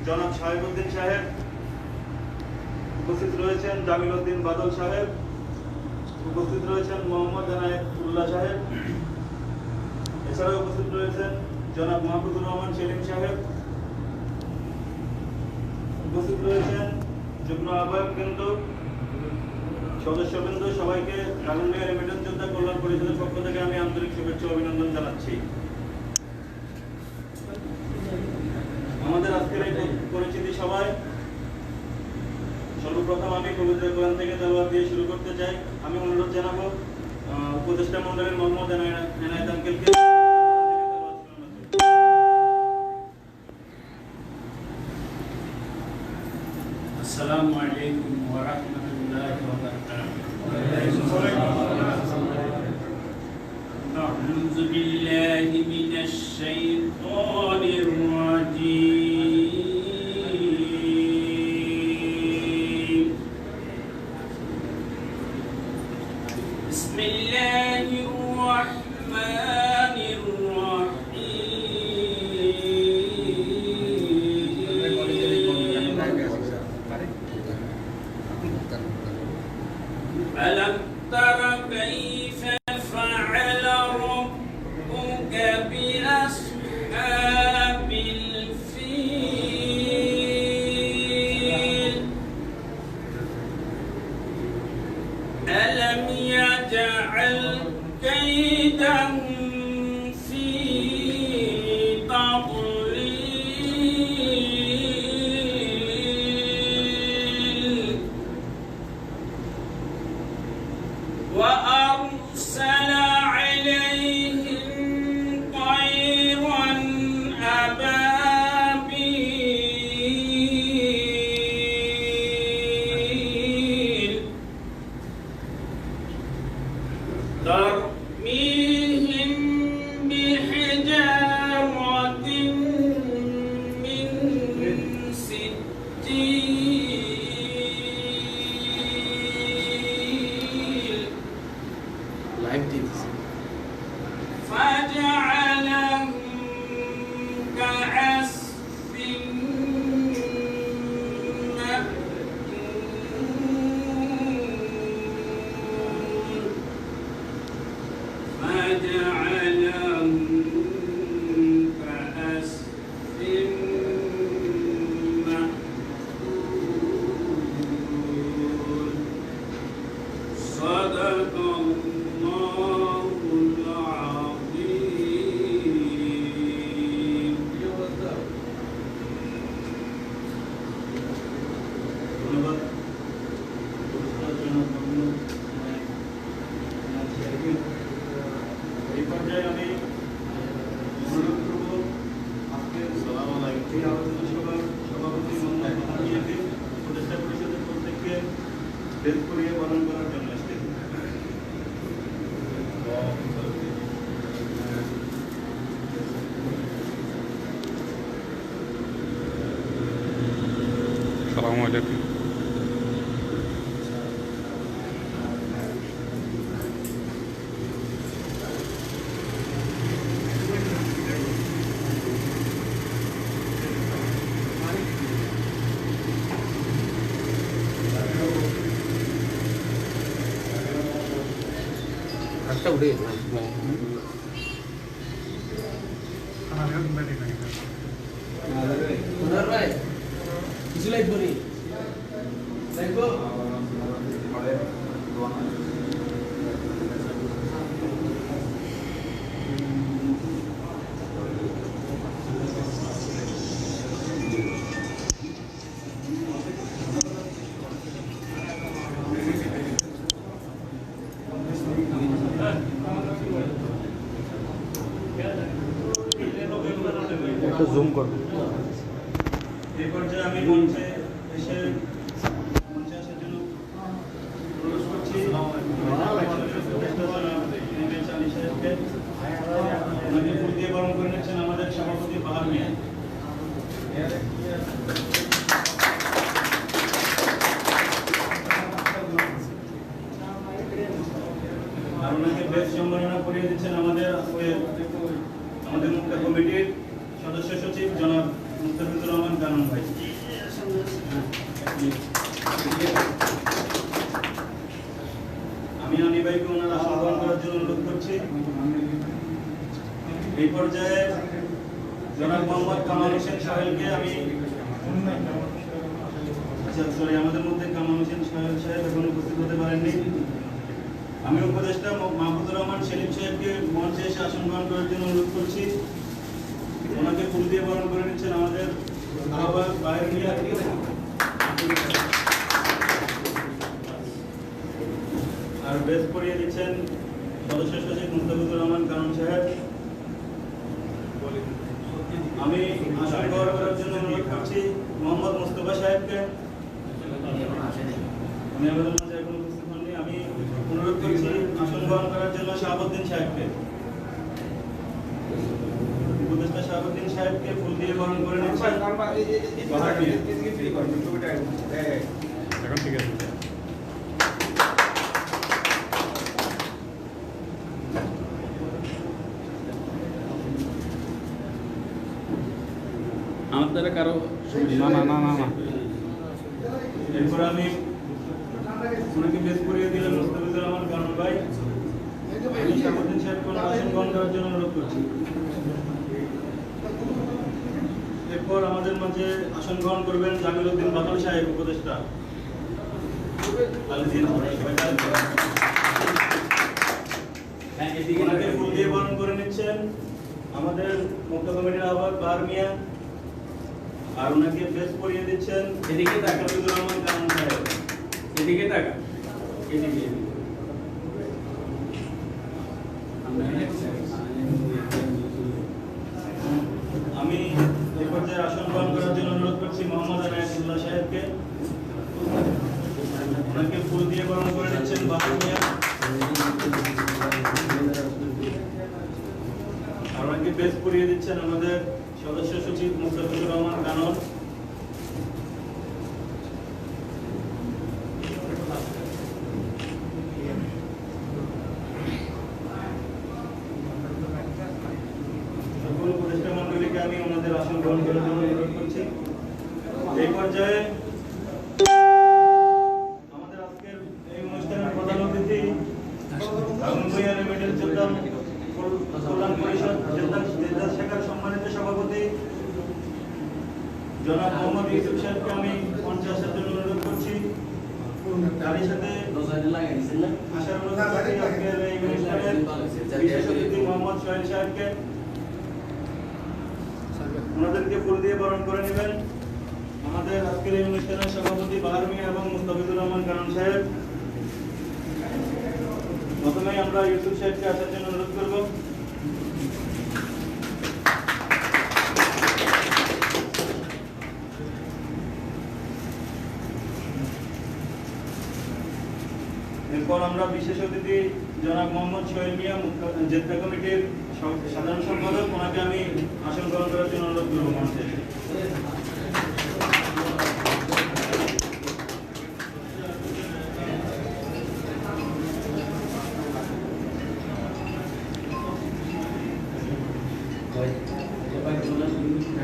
জনাব শাহেবুদ্দিন সাহেব, উপস্থিত রয়েছেন জামিল উদ্দিন বাদল সাহেব, উপস্থিত রয়েছেন মোহাম্মদ এনায়েতুল্লাহ সাহেব, এছাড়াও উপস্থিত রয়েছেন জনাব মাহবুবুর রহমান সেলিম সাহেব, উপস্থিত রয়েছেন যুগ্ম আহ্বায়ক কেন্দ্র সদস্যবৃন্দ। সবাইকে কালুনিয়া রেমিটেন্স যোদ্ধা কল্যাণ পরিষদের পক্ষ থেকে আমি আন্তরিক শুভেচ্ছা অভিনন্দন জানাচ্ছি। আমাদের আজকের এই পরিচিতি সভায় সর্বপ্রথম আমি পবিত্র কোরআন থেকে তেলাওয়াত দিয়ে শুরু করতে চাই। আমি অনুরোধ জানাবো উপদেষ্টা মণ্ডলীর মোহাম্মদ এনায়েত আঙ্কেলকে। আসসালামু আলাইকুম ওয়া রাহমাতুল্লাহি ওয়া বারাকাতুহু। আউযু বিল্লাহি মিনাশ শাইতানির রাজীম। বিসমিল্লাহির রাহমানির ألم تر كيف فعل ربك بأصحاب الفيل ألم يجعل كيدهم في تضليل وأرسل عليهم طيرا أبابيل ترميهم بحجارة من سجيل فجعلهم كعصف مأكول فجعلهم كعصف مأكول صدق الله العظيم. ধন্যবাদ। এই পর্যায়ে আমি অনুরোধ করব আজকের এই আলোচনা সভার সভাপতি মোহাম্মদ মাহাদিয়াকে উপদেষ্টা পরিষদের প্রত্যেককে বেদ করিয়ে পালন করার জন্য আসছেন। আসসালামু আলাইকুম। একটা উঠে গেছে ভাই কিছু লাগবে নি লাগবো একটু জুম করবো। এই পর্যায়ে আমি মঞ্চে এসে মঞ্চে আসার জন্য অনুরোধ করছি ওনাকে ফুল দিয়ে বরণ করে নিচ্ছেন আমাদের সভাপতি বাহার মিয়া। আর ওনাকে বেশ সম্মাননা করিয়ে দিচ্ছেন আমাদের মুক্ত কমিটির সদস্য সচিব জনাব মুস্তাফিজুর রহমান কানন ভাই। আমি আনি ভাইকে ওনার আসন গ্রহণ করার জন্য অনুরোধ করছি। এই পর্যায়ে জনাব মোহাম্মদ কামাল হোসেন সাহেবকে আমি আমাদের মধ্যে কামাল হোসেন সাহেব এখন উপস্থিত হতে পারেননি। আমি উপদেষ্টা মাহমুদুর রহমান সেলিম সাহেবকে মঞ্চে এসে আসন গ্রহণ করার জন্য অনুরোধ করছি। ওনাকে ফুল দিয়ে বরণ করে নিচ্ছেন আমাদের আহ্বায়ক বাহির মিয়া। আর বেশ পড়িয়ে দিচ্ছেন সদস্য সচিব মুস্তাফিজুর রহমান কানন সাহেব। আমি আসন গ্রহণ করার জন্য অনুরোধ করছি মোহাম্মদ মুস্তফা সাহেবকে। উনি আমাদের মাঝে এখন উপস্থিত হননি। আমি অনুরোধ করছি আসন গ্রহণ করার জন্য শাহাবুদ্দিন সাহেবকে। উপদেষ্টা শাহাবুদ্দিন সাহেবকে ফুল দিয়ে বরণ করে নিচ্ছেন। এখন ঠিক আছে। আমার দ্বারা কারো না না না না না এরপর আমি ওনাকে বেশ করিয়ে দিলেন মুস্তাফিজুর রহমান কানন ভাই। আমি শাহাবুদ্দিন সাহেবকে ওনার আসন গ্রহণ করার জন্য অনুরোধ করছি। এরপর আমাদের মাঝে আসন গ্রহণ করবেন জামিল উদ্দিন বাদল সাহেব উপদেষ্টা। ওনাকে ফুল দিয়ে বরণ করে নিচ্ছেন আমাদের মুক্ত কমিটির আহ্বায়ক বাহার মিয়া। আর ওনাকে বেশ পরিয়ে দিচ্ছেন এদিকে তাকা। মুস্তাফিজুর রহমান কানন সাহেব। এদিকে তাকা, এদিকে আমি এই পর্যায়ে আসন গ্রহণ করার জন্য অনুরোধ করছি মোহাম্মদ আনায়াতুল্লাহ সাহেবকে। ওনাকে ফুল দিয়ে বরণ করে নিচ্ছেন বাহার মিয়া। আর ওনাকে বেশ পরিয়ে দিচ্ছেন আমাদের সদস্য সচিব মুস্তাফিজুর রহমান কানন। সকল উপদেষ্টা মণ্ডলীকে আমি ওনাদের আসন গ্রহণ করার জন্য অনুরোধ করছি। এই পর্যায়ে আমাদের আজকের এই অনুষ্ঠানের প্রধান অতিথি ভূঁইয়া লিমিটেড যোগদান কল্যাণ পরিষদ জেদ্দা শাখার সম্মানিত সভাপতি জনাব মোহাম্মদ ইউসুফ সাহেবকে আমি মঞ্চে আসার জন্য অনুরোধ করছি। তারই সাথে আসার অনুরোধ করছি আজকের এই অনুষ্ঠানের বিশেষ অতিথি মোহাম্মদ সোহেল সাহেবকে। ওনাদেরকে ফুল দিয়ে বরণ করে নেবেন আমাদের আজকের এই অনুষ্ঠানের সভাপতি বাহার মিয়া এবং মুস্তাফিজুর রহমান কানন সাহেব। প্রথমে আমরা ইউসুফ সাহেবকে আসার জন্য অনুরোধ করব। এরপর আমরা বিশেষ অতিথি জনাব মোহাম্মদ সোহেল মিয়া জেদ্দা কমিটির সাধারণ সম্পাদক, ওনাকে আমি আসন গ্রহণ করার জন্য অনুরোধ করব মঞ্চে।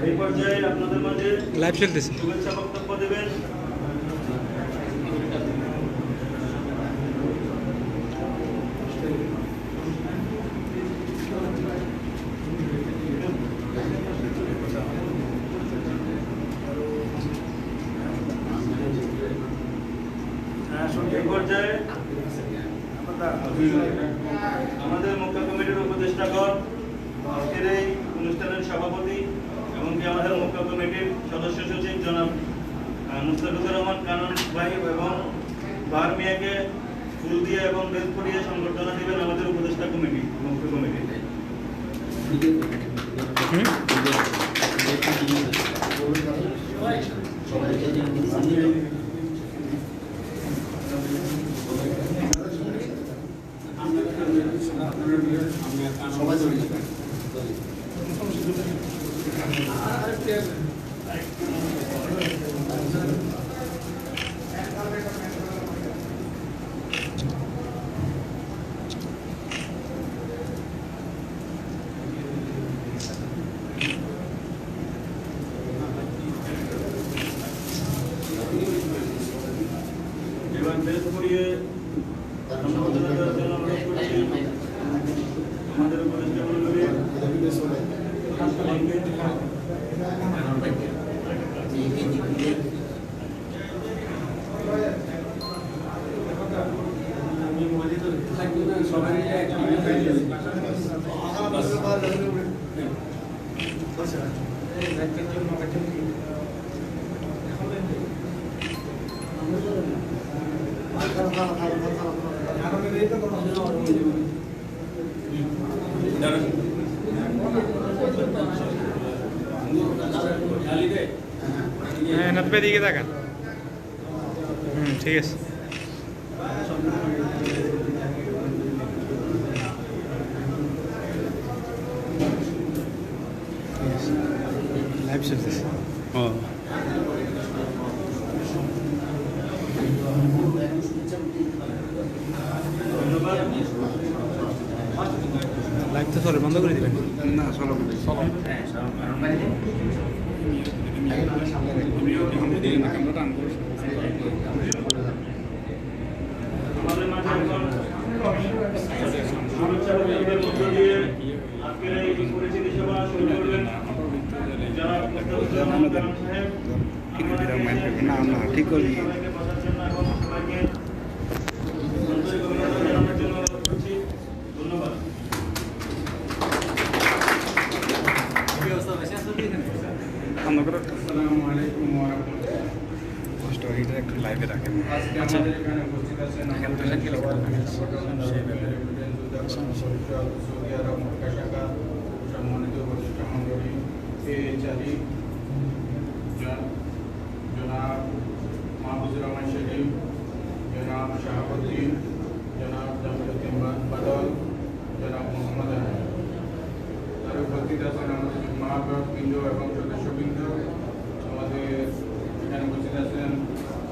এই পর্যায়ে আপনাদের মাঝে লাইভ চলতেছে। শুভেচ্ছা বক্তব্য দেবেন এই পর্যায়ে আমাদের মুখ্য কমিটির উপদেষ্টাগণ, আজকের এই অনুষ্ঠানের সভাপতি এবং কি আমাদের মুখ্য কমিটির সদস্য সচিব জনাব মুস্তাফিজুর রহমান কানন ভাই এবং বাহার মিয়াকে ফুল দিয়ে এবং বেল পরিয়ে সংবর্ধনা দিবেন আমাদের উপদেষ্টা কমিটি মুখ্য কমিটি। সবাই হ্যাঁ নাতবে দিকে তাকান ঠিক আছে লাইভ চলতেছে ও লাইভ তো চলে বন্ধ করে দিবেন না চলো চলো ক্যামেরাটা অন করো আমাদের মাঝে এখন শুভেচ্ছা অভিযানের মধ্য দিয়ে আজকের এই পরিচিতি সভা শুরু করবেন যারা সাহেব না না ঠিক করে দিয়ে সবাইকে বসার জন্য এবং সবাইকে আন্তরিক অভিনন্দন জানানোর জন্য অনুরোধ করছি ধন্যবাদ বন্ধ করো আসসালামু আলাইকুম ওয়া রাহমাতুল্লাহ। স্টোরিটা একটু লাইভে রাখেন আজকে আমাদের এখানে উপস্থিত আছেন আমাদের সৌদি আরব মক্কা শাখা সম্মানিত বরিষ্ঠ মণ্ডলী AHRE জনাব মাহফুজুর রহমান শরীফ, জনাব শাহাবুদ্দিন, জনাব জামিলুদ্দিন বাদল, জনাব মোহাম্মদ আলী। তার উপস্থিত আছেন আমাদের মহাবৃন্দ এবং সদস্যবৃন্দ। আমাদের এখানে উপস্থিত আছেন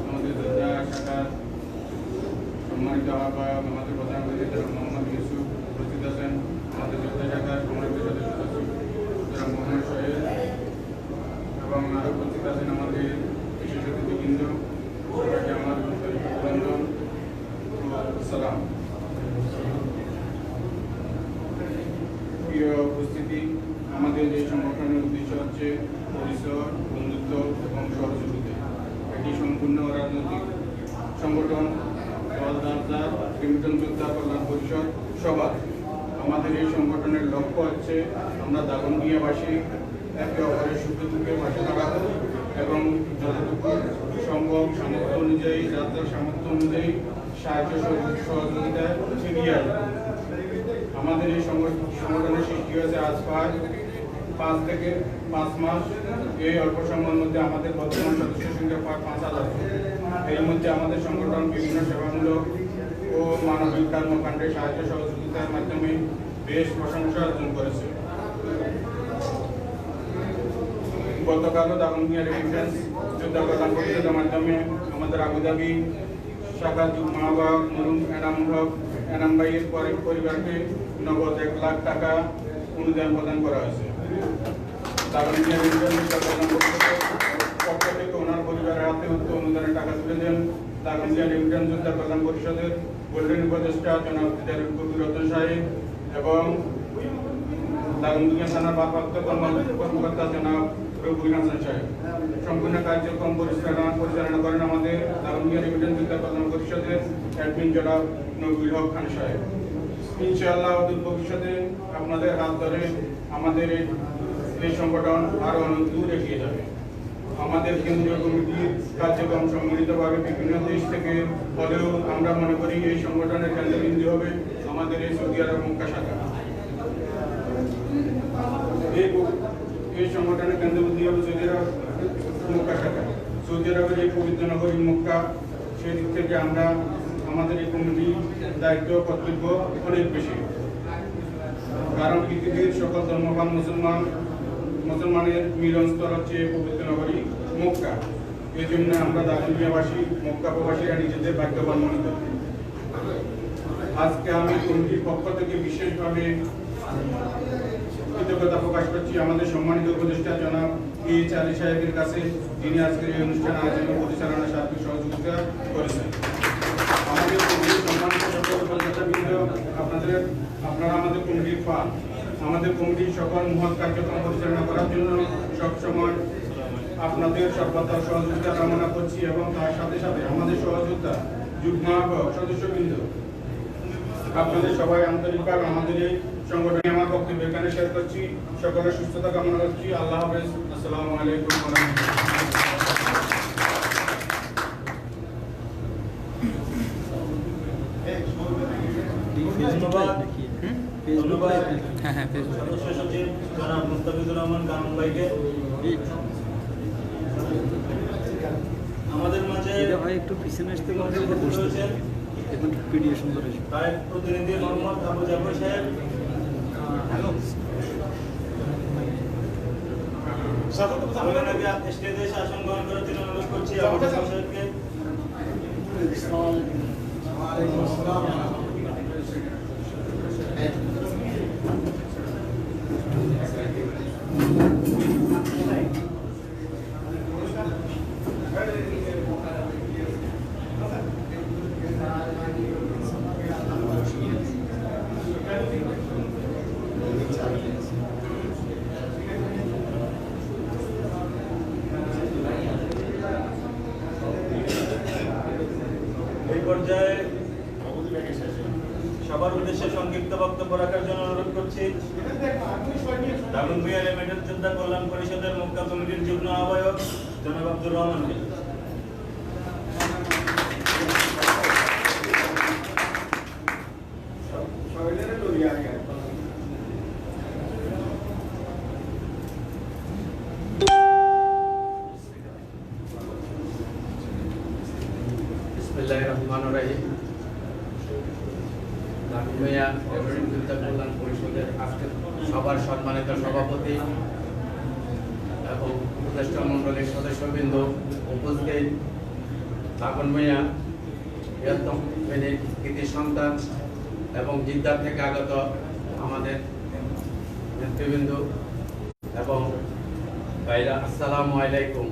আমাদের যোদ্ধা শাখার সম্মানিত আহ্বায়ক আমাদের প্রধান অতিথি মোহাম্মদ ইউসুফ, উপস্থিত আছেন আমাদের যোদ্ধা শাখার সম্মানিত সদস্য সচিব জনাব মোহাম্মদ সোহেল, এবং আরও উপস্থিত আছেন আমাদের বিশেষ অতিথিবৃন্দ। সবাইকে আমার অভিনন্দন ও সালাম। প্রিয় উপস্থিতি, আমাদের এই সংগঠনের উদ্দেশ্য হচ্ছে পরিসর, বন্ধুত্ব এবং সহযোগিতা। এটি সম্পূর্ণ রাজনৈতিক সংগঠন, দল রিমিটন যোদ্ধা কল্যাণ পরিষদ সভা। আমাদের এই সংগঠনের লক্ষ্য হচ্ছে আমরা দাগনভূঞাবাসী একে অপরের সুখে দুঃখে পাশে দাঁড়াবো এবং যতটুকু সম্ভব সামর্থ্য অনুযায়ী যাদের সামর্থ্য অনুযায়ী সাহায্য সহযোগিতায় এগিয়ে আসবো। আমাদের এই সংগঠনের সৃষ্টি হয়েছে আজ প্রায় 5 থেকে 5 মাস। এই অল্প সময়ের মধ্যে আমাদের বর্তমান সদস্য সংখ্যা প্রায় 5,000। এর মধ্যে আমাদের সংগঠন বিভিন্ন সেবামূলক ও মানবিক কর্মকাণ্ডে সাহায্য সহযোগিতার মাধ্যমে বেশ প্রশংসা অর্জন করেছে। গতকালও দাগনভূঞা রেমিটেন্স যোদ্ধা কল্যাণ পরিষদের মাধ্যমে আমাদের আবুধাবি শাখা যুগ্ম আহ্বায়ক মরুম এনাম ভাইয়ের পরিবারকে নগদ 1 লাখ টাকা অনুদান প্রদান করা হয়েছে। দাগনভূঞা রেমিটেন্স যোদ্ধা কল্যাণ পরিষদের পক্ষ থেকে ওনার পরিবারের হাতে অনুদানের টাকা তুলে দেন দাগনভূঞা রেমিটেন্স যোদ্ধা কল্যাণ পরিষদের গোল্ডেন উপদেষ্টা জনাব কবির রতন সাহেব এবং দাগনভূঞা থানার ভারপ্রাপ্ত কর্মকর্তা জনাব রবিউল হাসান সাহেব। সম্পূর্ণ কার্যক্রম পরিচালনা করেন আমাদের দাগনভূঞা রেমিটেন্স যোদ্ধা কল্যাণ পরিষদের অ্যাডমিন জনাব নবীল হক খান সাহেব। ইনশাআল্লাহ অদূর ভবিষ্যতে আপনাদের হাত ধরে আমাদের এই সংগঠন আরো অনেক দূর এগিয়ে যাবে। আমাদের কেন্দ্রীয় কমিটির কার্যক্রম সম্মিলিতভাবে বিভিন্ন দেশ থেকে হলেও আমরা মনে করি এই সংগঠনের কেন্দ্রবিন্দু হবে আমাদের এই সৌদি আরব মক্কা শাখা। এই সংগঠনের কেন্দ্রবিন্দু হবে সৌদি আরব মক্কা শাখা। সৌদি আরবের এই পবিত্র নগরী মক্কা, সেই দিক থেকে আমরা আমাদের এই কমিটির দায়িত্ব কর্তব্য অনেক বেশি। কারণ পৃথিবীর সকল ধর্মপ্রাণ মুসলমানের মিলনস্থল হচ্ছে পবিত্র নগরী মক্কা। এই জন্য আমরা দাগনভূঞাবাসী মক্কা প্রবাসীরা নিজেদের ভাগ্যবান মনে করি। আজকে আমি কমিটির পক্ষ থেকে বিশেষভাবে কৃতজ্ঞতা প্রকাশ করছি আমাদের সম্মানিত উপদেষ্টা জনাব AHRE সাহেবের কাছে, যিনি আজকের এই অনুষ্ঠান আয়োজন পরিচালনার সার্বিক সহযোগিতা করেছেন। আমাদের কমিটির সম্মানিত সকল উপদেষ্টাবৃন্দ, আপনারা আমাদের কমিটির ফান্ড আমাদের কমিটির সকল মহৎ কার্যক্রম পরিচালনা করার জন্য সবসময় আপনাদের সর্বদা সহযোগিতা কামনা করছি এবং তার সাথে সাথে আমাদের সহযোগিতা যুগ্ম আহ্বায়ক সদস্যবৃন্দ আপনাদের সবাই আন্তরিকভাবে আমাদের এই সংগঠনে আমার বক্তব্য এখানে শেয়ার করছি। সকলের সুস্থতা কামনা করছি। আল্লাহ হাফেজ। আসসালামু আলাইকুম ওয়া ধন্যবাদ। ধন্যবাদ হ্যাঁ হ্যাঁ ফেসবুক সদস্য সচিব জনাব মুস্তাফিজুর রহমান কামরুল ভাইকে। আমাদের মাঝে ভাই একটু পিছনে আসতে রয়েছেন এখন ভিডিও সুন্দর হয়েছে। তার প্রতিনিধি মোহাম্মদ আবু জাফর সাহেব। আমি ওনাকে স্টেজে এসে আসন গ্রহণ করার জন্য অনুরোধ করছি আবু জাফর সাহেবকে। এই পর্যায়ে সবার উদ্দেশ্যে সংক্ষিপ্ত বক্তব্য রাখার জন্য অনুরোধ করছি দাগনভূঞা লিমিটেড যোদ্ধা কল্যাণ পরিষদের মক্কা কমিটির যুগ্ম আহ্বায়ক জনাব আব্দুর রহমানকে। বিসমিল্লাহির রহমানির রহিম। দাগনভূঞা লিমিটেড যোদ্ধা কল্যাণ পরিষদের আজকের সবার সম্মানিত সভাপতি এবং উপদেষ্টা মণ্ডলীর সদস্যবৃন্দ, উপস্থিত দাগনভূঞা বৃহত্তম ফেনীর কৃতি সন্তান এবং জিদ্দার থেকে আগত আমাদের নেতৃবৃন্দ এবং ভাইরা, আসসালামু আলাইকুম।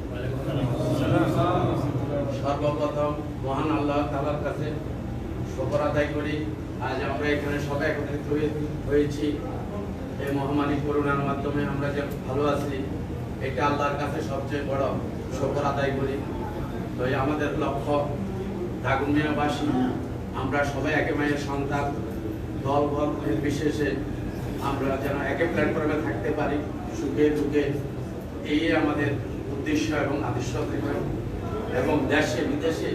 সর্বপ্রথম মহান আল্লাহ তাআলার কাছে শুকর আদায় করি, আজ আমরা এখানে সবাই একত্রিত হয়েছি। এই মহামারী করোনার মাধ্যমে আমরা যে ভালো আছি, এটা আল্লাহর কাছে সবচেয়ে বড় শুকর আদায় করি। তো আমাদের লক্ষ্য দাগনভূঞাবাসী আমরা সবাই একে মায়ের সন্তান, দল বল নির্বিশেষে আমরা যেন একে প্ল্যাটফর্মে থাকতে পারি সুখে দুঃখে, এই আমাদের উদ্দেশ্য এবং আদর্শ থেকে। এবং দেশে বিদেশে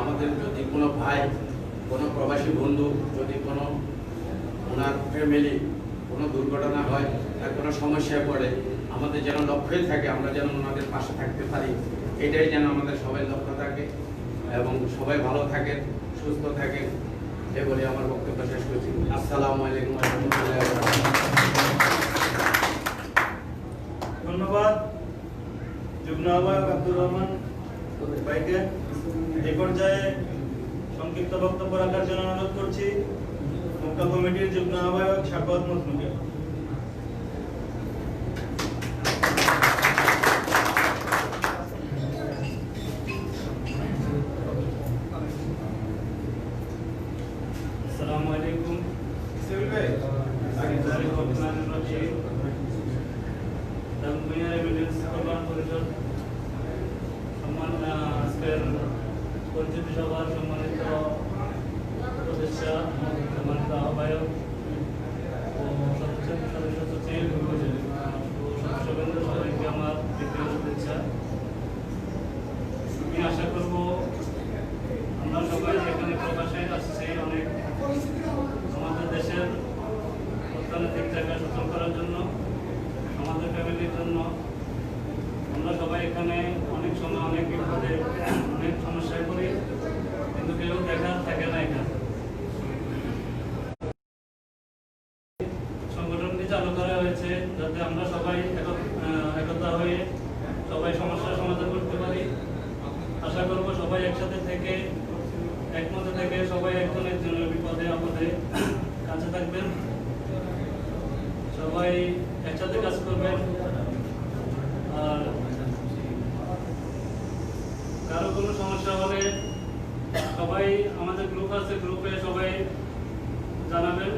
আমাদের যদি কোনো ভাই, কোনো প্রবাসী বন্ধু, যদি কোনো ওনার ফ্যামিলি কোনো দুর্ঘটনা হয় বা কোনো সমস্যায় পড়ে, আমাদের যেন লক্ষ্যই থাকে আমরা যেন ওনাদের পাশে থাকতে পারি, এটাই যেন আমাদের সবাই লক্ষ্য থাকে এবং সবাই ভালো থাকেন, সুস্থ থাকেন, এ বলে আমার বক্তব্য শেষ করছি। আসসালামু আলাইকুম ওয়া রাহমাতুল্লাহি ওয়া বারাকাতুহু। ধন্যবাদ যুগ্ম আহ্বায়ক আব্দুর রহমান ভাইকে। এই পর্যায়ে সংক্ষিপ্ত বক্তব্য রাখার জন্য অনুরোধ করছি মক্কা কমিটির যুগ্ম আহ্বায়ক শাফাত মজনুকে। আসসালামু আলাইকুম। দাগনভূঞা লিমিটেড কল্যাণ পরিষদ আজকের পরিচিতি সভার সম্মানিত উপদেষ্টা, সম্মানিত আহ্বায়ক ও সদস্য সচিব ও সদস্যবৃন্দ, সবাইকে আমার দ্বিতীয় শুভেচ্ছা। আমি আশা করব আমরা সবাই যেখানে প্রবাসে আসছি, অনেক আমাদের দেশের অর্থনৈতিক জায়গা সচল করার জন্য, আমাদের ফ্যামিলির জন্য আমরা সবাই এখানে অনেক সময় অনেক বিপদে অনেক সমস্যায় পড়ি, কিন্তু কেউ দেখা থাকে না। এখানে সংগঠনটি চালু করা হয়েছে যাতে আমরা সবাই একতা হয়ে সবাই সমস্যার সমাধান করতে পারি। আশা করব সবাই একসাথে থেকে একমতে থেকে সবাই একজনের জন্য বিপদে আপদে কাছে থাকবেন, সবাই একসাথে কাজ করবেন। আর কারো কোনো সমস্যা হলে সবাই, আমাদের গ্রুপ আছে, গ্রুপে সবাই জানাবেন,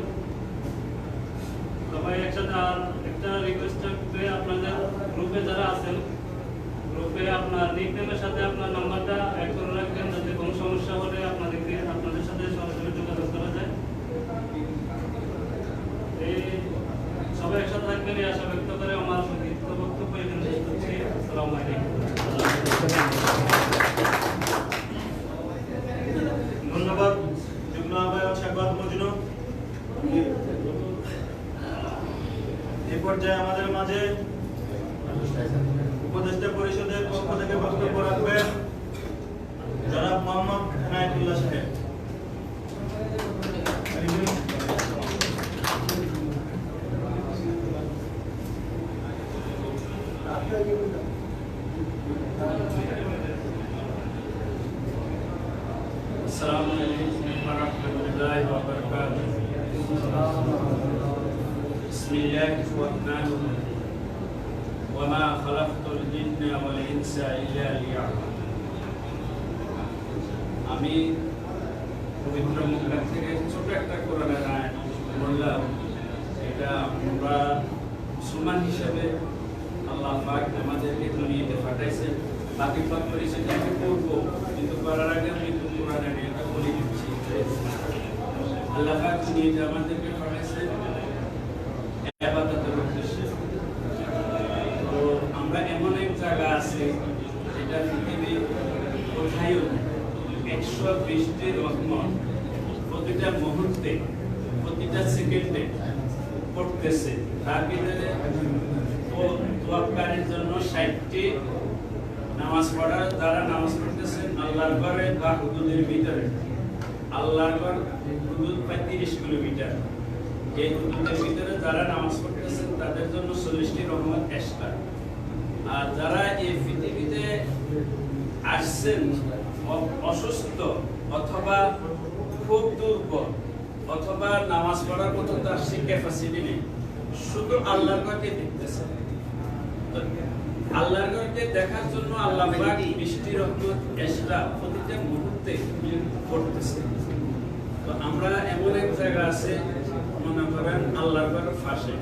সবাই একসাথে আর একটা রিকোয়েস্ট থাকবে, আপনাদের গ্রুপে যারা আছেন, গ্রুপে আপনার নিকনেমের সাথে আপনার নাম্বারটা অ্যাড করে রাখবেন, যাতে কোনো সমস্যা হলে আপনাদের সাথে সরাসরি যোগাযোগ করা যায়। এই সবাই একসাথে থাকবেন এই আশা ব্যক্ত করে আমার সংক্ষিপ্ত বক্তব্য এখানে শেষ করছি। আসসালামু আলাইকুম। ধন্যবাদ যুগ্ম আহ্বায়ক শাকবাদ মজনু। এই পর্যায়ে আমাদের মাঝে উপদেষ্টা পরিষদের পক্ষ থেকে বক্তব্য রাখবেন জনাব মোহাম্মদ এনায়েতুল্লাহ সাহেব। আসসালামু আলাইকুম ওয়া রাহমাতুল্লাহি ওয়া বারাকাতুহু। বিসমিল্লাহির রাহমানির রাহিম। ওয়া মা খালাকতুল জিন্না ওয়াল ইনসা ইল্লা লিয়াবুদুন। আমি পবিত্র মুখখান থেকে ছোট একটা কোরআনের আয়াত বললাম, এটা আমরা মুসলমান হিসেবে আল্লাহ পাক আমাদেরকে দুনিয়াতে পাঠাইছেন, বাকি পাক করেছেন যে আমি করবো, কিন্তু করার আগে আমি কোরআনে এটা বলে দিচ্ছি। আল্লাহ পাক দুনিয়াতে আমাদেরকে পাঠাইছেন ইবাদতের উদ্দেশ্যে। তো আমরা এমন এক জায়গা আছে যেটা পৃথিবীর কোথায়ও 120টি রহমত প্রতিটা মুহূর্তে প্রতিটা সেকেন্ডে পড়তেছে। তার ভিতরে তোয়াক্কারের জন্য 60টি নামাজ পড়ার যারা নামাজ পড়তেছেন আল্লাহর ঘরে বা হুদুদের ভিতরে। আল্লাহর ঘর হুদুদ 35 কিলোমিটার। এই হুদুদের ভিতরে যারা নামাজ পড়তেছেন তাদের জন্য 40টি রহমত এক্সট্রা। আর যারা এই পৃথিবীতে আসছেন অসুস্থ অথবা খুব দুর্বল অথবা নামাজ পড়ার মতো তার সেই ক্যাপাসিটি নেই, শুধু আল্লাহর ঘরকে দেখতেছেন। আল্লাহর ঘরকে দেখার জন্য আল্লাহ পাক বৃষ্টির রহমত এক্সট্রা প্রতিটা মুহূর্তে করতেছে। তো আমরা এমন এক জায়গা আছে, মনে করেন আল্লাহর ঘরের পাশে,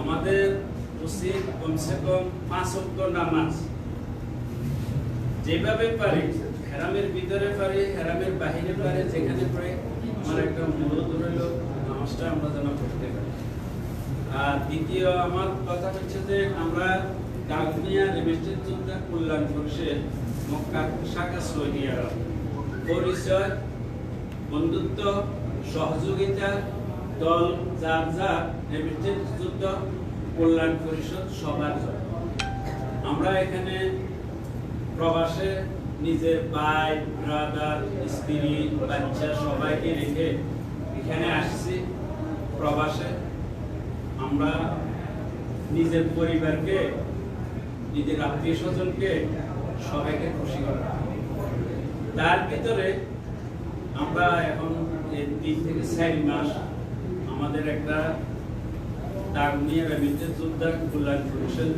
আমাদের উচিত কমসে কম 5 ওয়াক্ত নামাজ যেভাবে পারি, হেরামের ভিতরে পারি, হেরামের বাহিরে পারি, যেখানে পারি, আমার একটা অনুরোধ রইল নামাজটা আমরা যেন পড়তে পারি। আর দ্বিতীয় আমার কথা হচ্ছে যে আমরা কালমিয়া রেমিটেন্স যোদ্ধা কল্যাণ পরিষদ মক্কা শাখা সৌদি আরব পরিচয়, বন্ধুত্ব, সহযোগিতা, দল যার যার রেমিটেন্স যোদ্ধা কল্যাণ পরিষদ সবার জন্য। আমরা এখানে প্রবাসে নিজের ভাই, ব্রাদার, স্ত্রী, বাচ্চা সবাইকে রেখে এখানে আসছি। প্রবাসে আমরা নিজের পরিবারকে, নিজের আত্মীয় স্বজনকে সবাইকে খুশি করা। তার ভিতরে আমরা এখন 3 থেকে 4 মাস আমাদের একটা দাগমিয়া রেমিটেন্স যোদ্ধা কল্যাণ পরিষদ,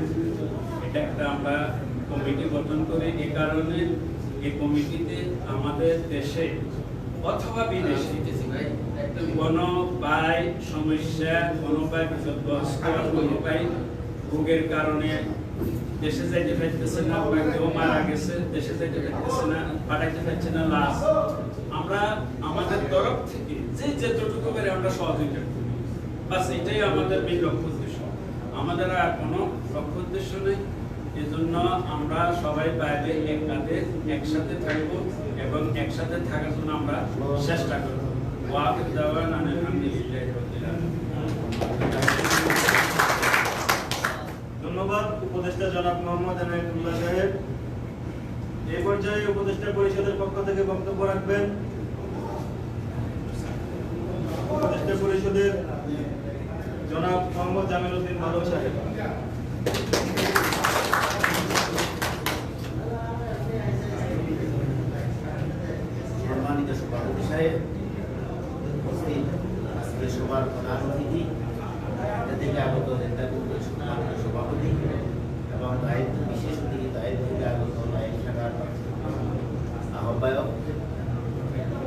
এটা একটা আমরা কমিটি গঠন করে। এই কারণে এই কমিটিতে আমাদের দেশে অথবা বিদেশে কোনো ভাই সমস্যা, কোনো ভাই বিপদগ্রস্ত, কোনো ভাই রোগের কারণে দেশে যাইতে পারতেছে না, বা কেউ মারা গেছে দেশে যাইতে পারতেছে না, পাঠাইতে পারছে না লাশ, আমরা আমাদের তরফ থেকে যে যতটুকু পারে আমরা সহযোগিতা করি। বাস এটাই আমাদের মেন লক্ষ্য উদ্দেশ্য, আমাদের আর কোনো লক্ষ্য উদ্দেশ্য নেই। এজন্য আমরা সবাই বাইরে এক কাঁধে একসাথে থাকব এবং একসাথে থাকার জন্য আমরা চেষ্টা করব। ওয়াকিব দাওয়ান আলহামদুলিল্লাহি রাব্বিল আলামিন। ধন্যবাদ উপদেষ্টা জনাব মোহাম্মদ এনায়েতুল্লাহ সাহেব। এই পর্যায়ে উপদেষ্টা পরিষদের পক্ষ থেকে বক্তব্য রাখবেন উপদেষ্টা পরিষদের জনাব মোহাম্মদ জামিল উদ্দিন মাদক সাহেব। সম্মানিত সভাপতি সাহেব, উপস্থিত আজকে সভার প্রধান অতিথি, থেকে আগত নেতাকর্মী, সম্মানিত সভাপতি এবং দায়িত্ব বিশেষ অতিথি দায়িত্ব থেকে আগত লাইন শাখার আহ্বায়ক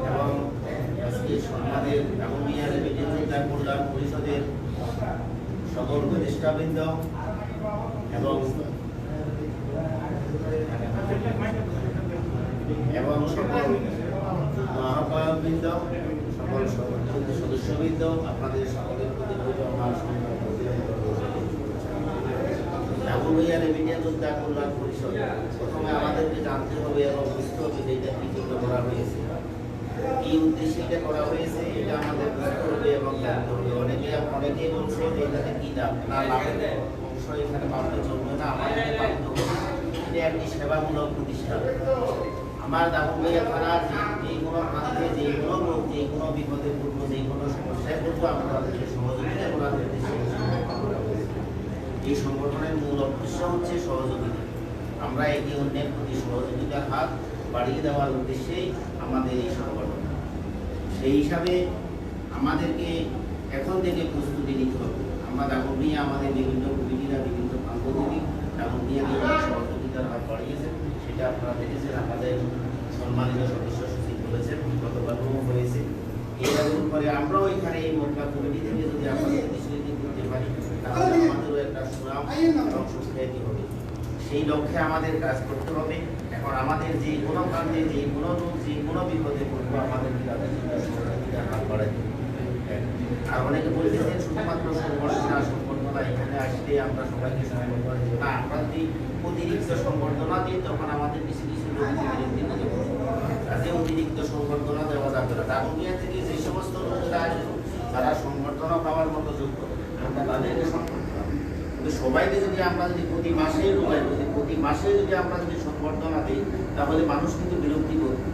এবং আজকে সম্মানের কাউমিয়া রেমিটেন্স যোদ্ধা কল্যাণ পরিষদের সকল উপদেষ্টাবৃন্দ এবং সকল আহ্বায়কবৃন্দ, সকল সদস্যবৃন্দ, আপনাদের সকলের প্রতি আমার নাগরিক রেমিটেন্স উদ্যোগ কল্যাণ পরিষদ প্রথমে আমাদেরকে জানতে হবে এবং বুঝতে হবে যে এটা কি জন্য করা হয়েছে, কি উদ্দেশ্যে এটা করা হয়েছে, এটা আমাদের বুঝতে হবে এবং জানতে হবে। অনেকেই বলছে যে এটাতে কি লাভ, না লাভের অংশ এখানে পাবলিক চলবে না, আমাদের পাবলিক হবে। এটা একটি সেবামূলক প্রতিষ্ঠান। আমার দাগনভূঞা থানার যে কোনো প্রান্তে যে কোনো লোক যে কোনো বিপদে পড়বো, যে কোনো সমস্যায় পড়বো, আমরা তাদেরকে সহযোগিতা করার নির্দেশে এই সংগঠনের মূল উদ্দেশ্য হচ্ছে সহযোগিতা। আমরা একে অন্যের প্রতি সহযোগিতার হাত বাড়িয়ে দেওয়ার উদ্দেশ্যেই আমাদের এই সংগঠন। সেই হিসাবে আমাদেরকে এখন থেকে প্রস্তুতি নিতে হবে। আমরা দাগনভূঞা আমাদের বিভিন্ন কমিটিরা বিভিন্ন প্রান্ত থেকে দাগনভূঞা সহযোগিতার হাত বাড়িয়েছেন, সেটা আপনারা দেখেছেন। আমাদের সম্মানিত সদস্য সচিব বলেছেন, গতকালও হয়েছে। এরকম করে আমরাও এখানে এই মোটকা কমিটি থেকে যদি আমাদের কিছু করতে পারি, তাহলে আমাদেরও একটা সুনাম এবং সুখ্যাতি হবে। সেই লক্ষ্যে আমাদের কাজ করতে হবে। এখন আমাদের যে কোনো প্রান্তে যে কোনো রোগ যে কোনো বিপদে পড়বো, আমাদেরকে তাদের সহযোগিতার হাত বাড়াতে হবে। আর অনেকে বলতেছেন শুধুমাত্র সংবর্ধনা এখানে আসলে আমরা সবাইকে সংবর্ধনা দেব না। আমরা যদি অতিরিক্ত সংবর্ধনা দিই, তখন আমাদের কিছু কিছু লোক কাজে অতিরিক্ত সংবর্ধনা দেওয়া যাবে না। দাগনভূঞা থেকে যে সমস্ত লোকেরা আসবে তারা সংবর্ধনা পাওয়ার মতো যোগ্য, আমরা তাদেরকে সংবর্ধনা। কিন্তু সবাইকে যদি আমরা যদি প্রতি মাসে যদি আমরা যদি সংবর্ধনা দিই, তাহলে মানুষ কিন্তু বিরক্তি করবে,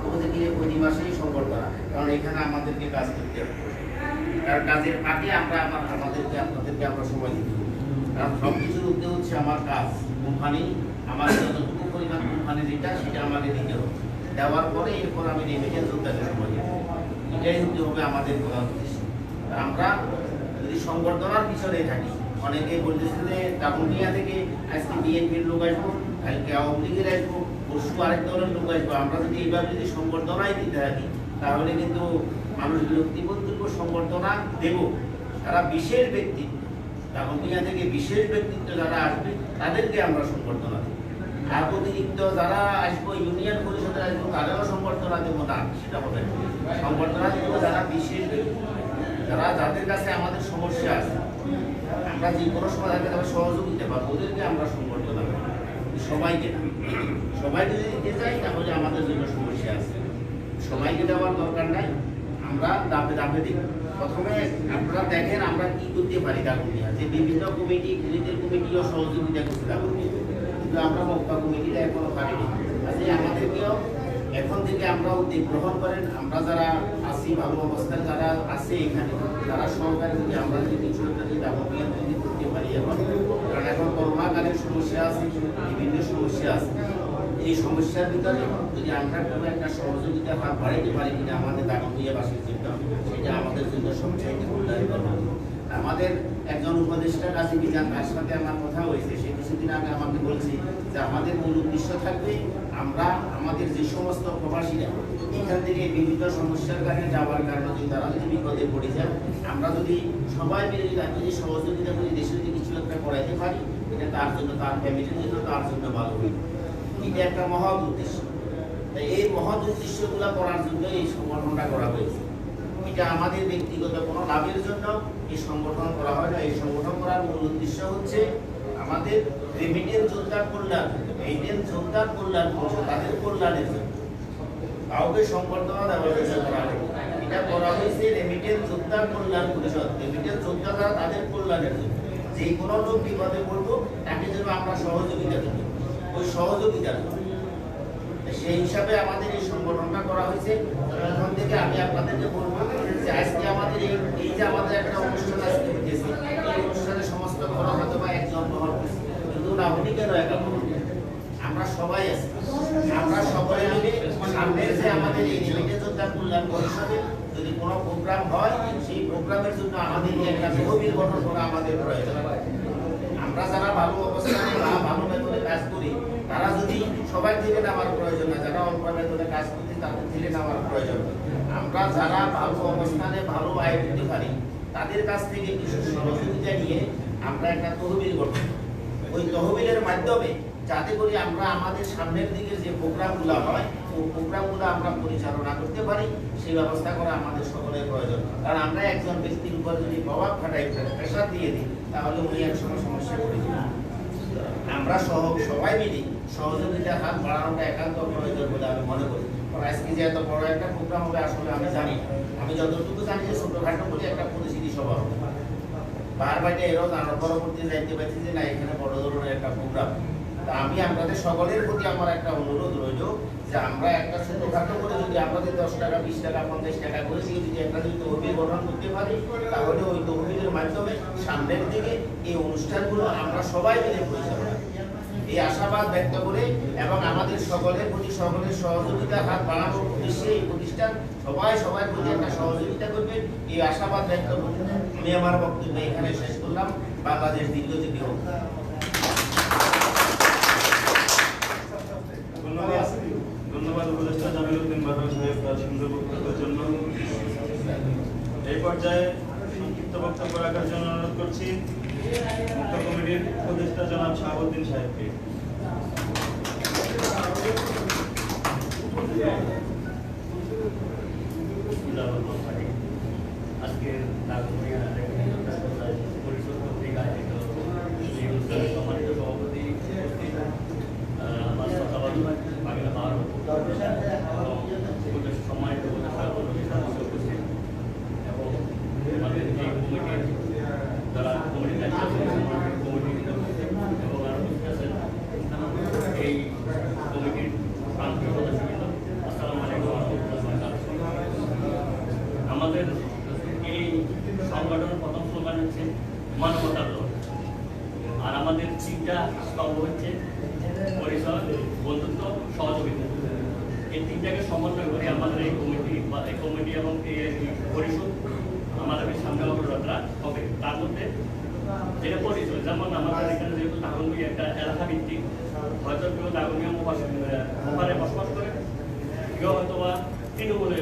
ওদের গিয়ে প্রতি মাসেই সংবর্ধনা। কারণ এখানে আমাদেরকে কাজ করতে হবে, কারণ কাজের ফাঁকে আপনাদেরকে আমরা সময় দিতে হবে। কারণ সব কিছুর উদ্যোগ হচ্ছে আমার কাজ, কোম্পানি আমার যতটুকু পরিমাণ কোম্পানি যেটা সেটা আমাকে দিতে হবে। দেওয়ার পরে এরপর আমি রেমিটেন্স উদ্যোগে সময় দিব। এটাই হবে আমাদের প্রধান উদ্দেশ্য। আমরা যদি সংবর্ধনার পিছনে থাকি, অনেকে বলতেছে যে দাগনভূঞা থেকে আজকে বিএনপির লোক আসবো, কালকে আওয়ামী লীগের আসবো, পরশু আরেক দলের লোক আসবো। আমরা যদি এইভাবে যদি সংবর্ধনাই দিতে থাকি, তাহলে কিন্তু মানুষ বিরক্তিবোধ সংবর্ধনা দেব। তারা বিশেষ ব্যক্তিত্ব, দাগনভূঞা থেকে বিশেষ ব্যক্তিত্ব যারা আসবে তাদেরকে আমরা সংবর্ধনা দেব। আর অতিরিক্ত যারা আসবো ইউনিয়ন পরিষদে আসবো তাদেরও সংবর্ধনা দেবো না, সেটা হবে। সংবর্ধনা দেবো যারা বিশেষ ব্যক্তিত্ব, যাদের কাছে আমাদের সমস্যা আছে, আমরা যে কোনো সময় তাদের সহযোগিতা পাবো, ওদেরকে আমরা সংবর্ধনা দেবো। সবাইকে যদি দিতে চাই তাহলে আমাদের জন্য সমস্যা আছে। সবাইকে দেওয়ার দরকার নাই, আমরা ধাপে ধাপে দেব। প্রথমে আপনারা দেখেন আমরা কি করতে পারি দাগনভূঞা, যে বিভিন্ন কমিটি পুলিশের কমিটিও সহযোগিতা করতে দাগনভূঞা, কিন্তু আমরা মক্কা কমিটিটা এখনো পারিনি। আজকে আমাদেরকেও এখন থেকে আমরা উদ্যোগ গ্রহণ করেন। আমরা যারা আছি ভালো অবস্থায় যারা আছে এখানে, তারা সরকারি যদি আমরা যদি কিছু একটা যদি দাগনভূঞা তৈরি করতে পারি, কারণ এখন করোনাকালীন সমস্যা আছে, বিভিন্ন সমস্যা আছে। এই সমস্যার ভিতরে যদি আমরা কোনো একটা সহযোগিতা হাত বাড়াইতে পারি কিনা আমাদের দাগনভূঞাবাসীর জন্য, সেটা আমাদের জন্য সবচাইতে কল্যাণ করবে। আমাদের একজন উপদেষ্টা কাজী বিজান তার সাথে আমার কথা হয়েছে, সে কিছুদিন আগে আমাকে বলছে যে আমাদের মূল উদ্দেশ্য থাকবে আমরা আমাদের যে সমস্ত প্রবাসীরা এখান থেকে বিভিন্ন সমস্যার কারণে যাওয়ার কারণে যদি তারা যদি বিপদে পড়ে যায়, আমরা যদি সবাই মিলে যদি তাকে যদি সহযোগিতা করি, দেশে যদি কিছু একটা করাইতে পারি, এটা তার জন্য, তার ফ্যামিলির জন্য, তার জন্য ভালো হবে। এটা একটা মহৎ উদ্দেশ্য। তাই এই মহৎ উদ্দেশ্যগুলো করার জন্য এই সংগঠনটা করা হয়েছে। এটা আমাদের ব্যক্তিগত কোনো লাভের জন্য এই সংগঠন করা হয় না। এই সংগঠন করার মূল উদ্দেশ্য হচ্ছে আমাদের রেমিটেন্স যোদ্ধার কল্যাণ, তাদের কল্যাণের জন্য। কাউকে সংবর্ধনা দেওয়ার জন্য করা হয়, এটা করা হয়েছে রেমিটেন্স যোদ্ধার কল্যাণ পরিষদ। রেমিটেন্স যোদ্ধা যারা তাদের কল্যাণের জন্য, যে কোনো লোক বিপদে পড়বো তাকে যেন আমরা সহযোগিতা দেব, ওই সহযোগিতা সেই হিসাবে আমাদের এই সংগঠনটা করা হয়েছে। এখন থেকে আমি আপনাদেরকে বলবো যে আজকে আমাদের এই যে আমাদের একটা অনুষ্ঠান আজকে হয়েছে, এই অনুষ্ঠানে সমস্ত খরচ হয়তো বা একজন বহন করছে, কিন্তু না উনি কেন একা বহন, আমরা সবাই আছি। আমরা সবাই মিলে সামনের যে আমাদের এই রেমিটেন্স যোদ্ধা কল্যাণ পরিষদে যদি কোনো প্রোগ্রাম হয়, সেই প্রোগ্রামের জন্য আমাদের একটা তহবিল গঠন করা আমাদের প্রয়োজন। আমরা যারা ভালো অবস্থানে বা ভালো বেতনে কাজ করি, তারা যদি সবাই থেকে নেওয়ার প্রয়োজন না, যারা অল্প বেতনে কাজ করছি তাদের থেকে নেওয়ার প্রয়োজন। আমরা যারা ভালো অবস্থানে ভালো আয় করতে পারি, তাদের কাছ থেকে কিছু সহযোগিতা নিয়ে আমরা একটা তহবিল গঠন করব। ওই তহবিলের মাধ্যমে যাতে করে আমরা আমাদের সামনের দিকে যে প্রোগ্রামগুলো হয় ওই প্রোগ্রামগুলো আমরা পরিচালনা করতে পারি, সেই ব্যবস্থা করা আমাদের সকলের প্রয়োজন। কারণ আমরা একজন ব্যক্তির উপর যদি প্রভাব খাটাই প্রেশার দিয়ে দিই তাহলে উনি একসময় সমস্যায় পড়ে যাবেন। আমরা সবাই মিলে সহযোগিতার হাত বাড়ানোটা একান্ত প্রয়োজন বলে আমি মনে করি। কারণ আজকে যে এত বড় একটা প্রোগ্রাম হবে আসলে আমি জানি, আমি যতটুকু জানি যে ছোটখাটো করে একটা প্রতিনিধি সভা হবে। বারবার এরাও জানার পরবর্তী জানতে পারছি যে না এখানে বড় ধরনের একটা প্রোগ্রাম। তা আমি আপনাদের সকলের প্রতি আমার একটা অনুরোধ রইল যে আমরা একটা ছোটখাটো করে যদি আমাদের 10 টাকা 20 টাকা 50 টাকা করে দিয়ে যদি একটা যদি তহবিল গঠন করতে পারি তাহলে ওই তহবিলের মাধ্যমে সামনের দিকে এই অনুষ্ঠানগুলো আমরা সবাই মিলে পরিচালনা করি। এই আশাবাদ ব্যক্ত করে এবং আমাদের সকলের প্রতি সকলের সহযোগিতার হাত বাড়ানোর উদ্দেশ্যে এই প্রতিষ্ঠান সবার প্রতি একটা সহযোগিতা করবে এই আশাবাদ ব্যক্ত করে আমি আমার বক্তব্য এখানে শেষ করলাম। বাংলাদেশ দীর্ঘজীবী হোক। ধন্যবাদ উপদেষ্টা জামিলউদ্দিন বাদল সাহেব তার সুন্দর বক্তব্যের জন্য। এই পর্যায়ে সংক্ষিপ্ত বক্তব্য রাখার জন্য অনুরোধ করছি মুখ্য কমিটির উপদেষ্টা জনাব শাহাবুদ্দিন সাহেবকে। আজকে পরিষদ কর্তৃক আয়োজিত এই অনুষ্ঠানের সম্মানিত সভাপতি বাংলা ভারত সম্মানিত উপস্থিত এবং আমাদের এই কমিটির যারা কমিটির কমিটির এবং আরো আছেন এই কমিটির প্রান্তীয় সদস্যবৃন্দ, আসসালামু আলাইকুম ওয়া রাহমাতুল্লাহি। আমাদের এই সংগঠনের প্রথম স্লোগান হচ্ছে মানবতার লড়াই, আর আমাদের 3টা স্তম্ভ হচ্ছে পরিসর, বন্ধুত্ব, সহযোগিতা। এই 3টাকে সমন্বয় করে আমাদের এই কমিটি এবং এই পরিষদ আমাদের সামনে অগ্রযাত্রা হবে। তার মধ্যে যেটা পরিচয়, যেমন আমাদের এখানে যেহেতু দাগনভূঞা একটা এলাকা ভিত্তিক, হয়তো কেউ দাগনভূঞা ওপারে বসবাস করে, কেউ হয়তো বা তৃণমূলে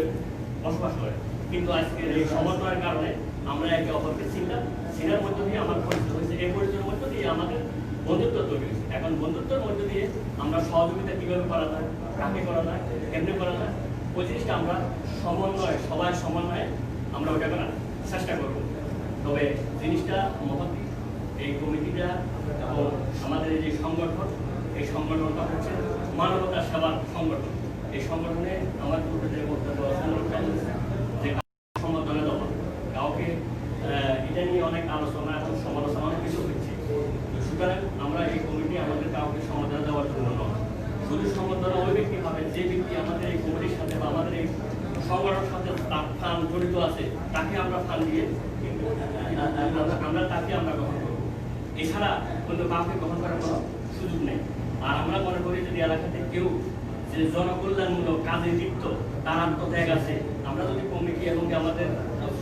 বসবাস করে, কিন্তু আজকের এই সমন্বয়ের কারণে আমরা একে অপরকে চিনার মধ্য দিয়ে আমার পরিচয় হয়েছে। এই পরিচয়ের মধ্য দিয়ে আমাদের বন্ধুত্ব তৈরি হয়েছে। এখন বন্ধুত্বের মধ্য দিয়ে আমরা সহযোগিতা কিভাবে করা যায়, কাকে করা যায়, কেমনি করা যায়, ওই জিনিসটা আমরা সবাই সমন্বয়ে আমরা ওটা করার চেষ্টা করব। তবে জিনিসটা মহৎ, এই কমিটিটা এবং আমাদের যে সংগঠন, এই সংগঠনটা হচ্ছে মানবতার সেবার সংগঠন। এই সংগঠনে আমার পূর্বে যে বক্তব্য যে সম্বোধনা দেওয়া, কাউকে এটা নিয়ে অনেক আলোচনা এবং সমালোচনা অনেক কিছু হচ্ছে। সুতরাং আমরা এই কমিটি আমাদের কাউকে সমাধান দেওয়ার জন্য নয়, শুধু সমাধান ওই ব্যক্তি পাবেন যে ব্যক্তি আমাদের এই কমিটির সাথে বা আমাদের এই সংগঠনের সাথে ফান্ড জড়িত আছে, তাকে আমরা ফান্ড দিয়ে তাকে আমরা গ্রহণ করব। এছাড়া কিন্তু কাউকে গ্রহণ করার কোনো সুযোগ নেই। আর আমরা মনে করি যদি এলাকাতে কেউ যে জনকল্যাণমূলক কাজে লিপ্ত, তার আত্মত্যাগ আছে, আমরা যদি কমিটি এবং আমাদের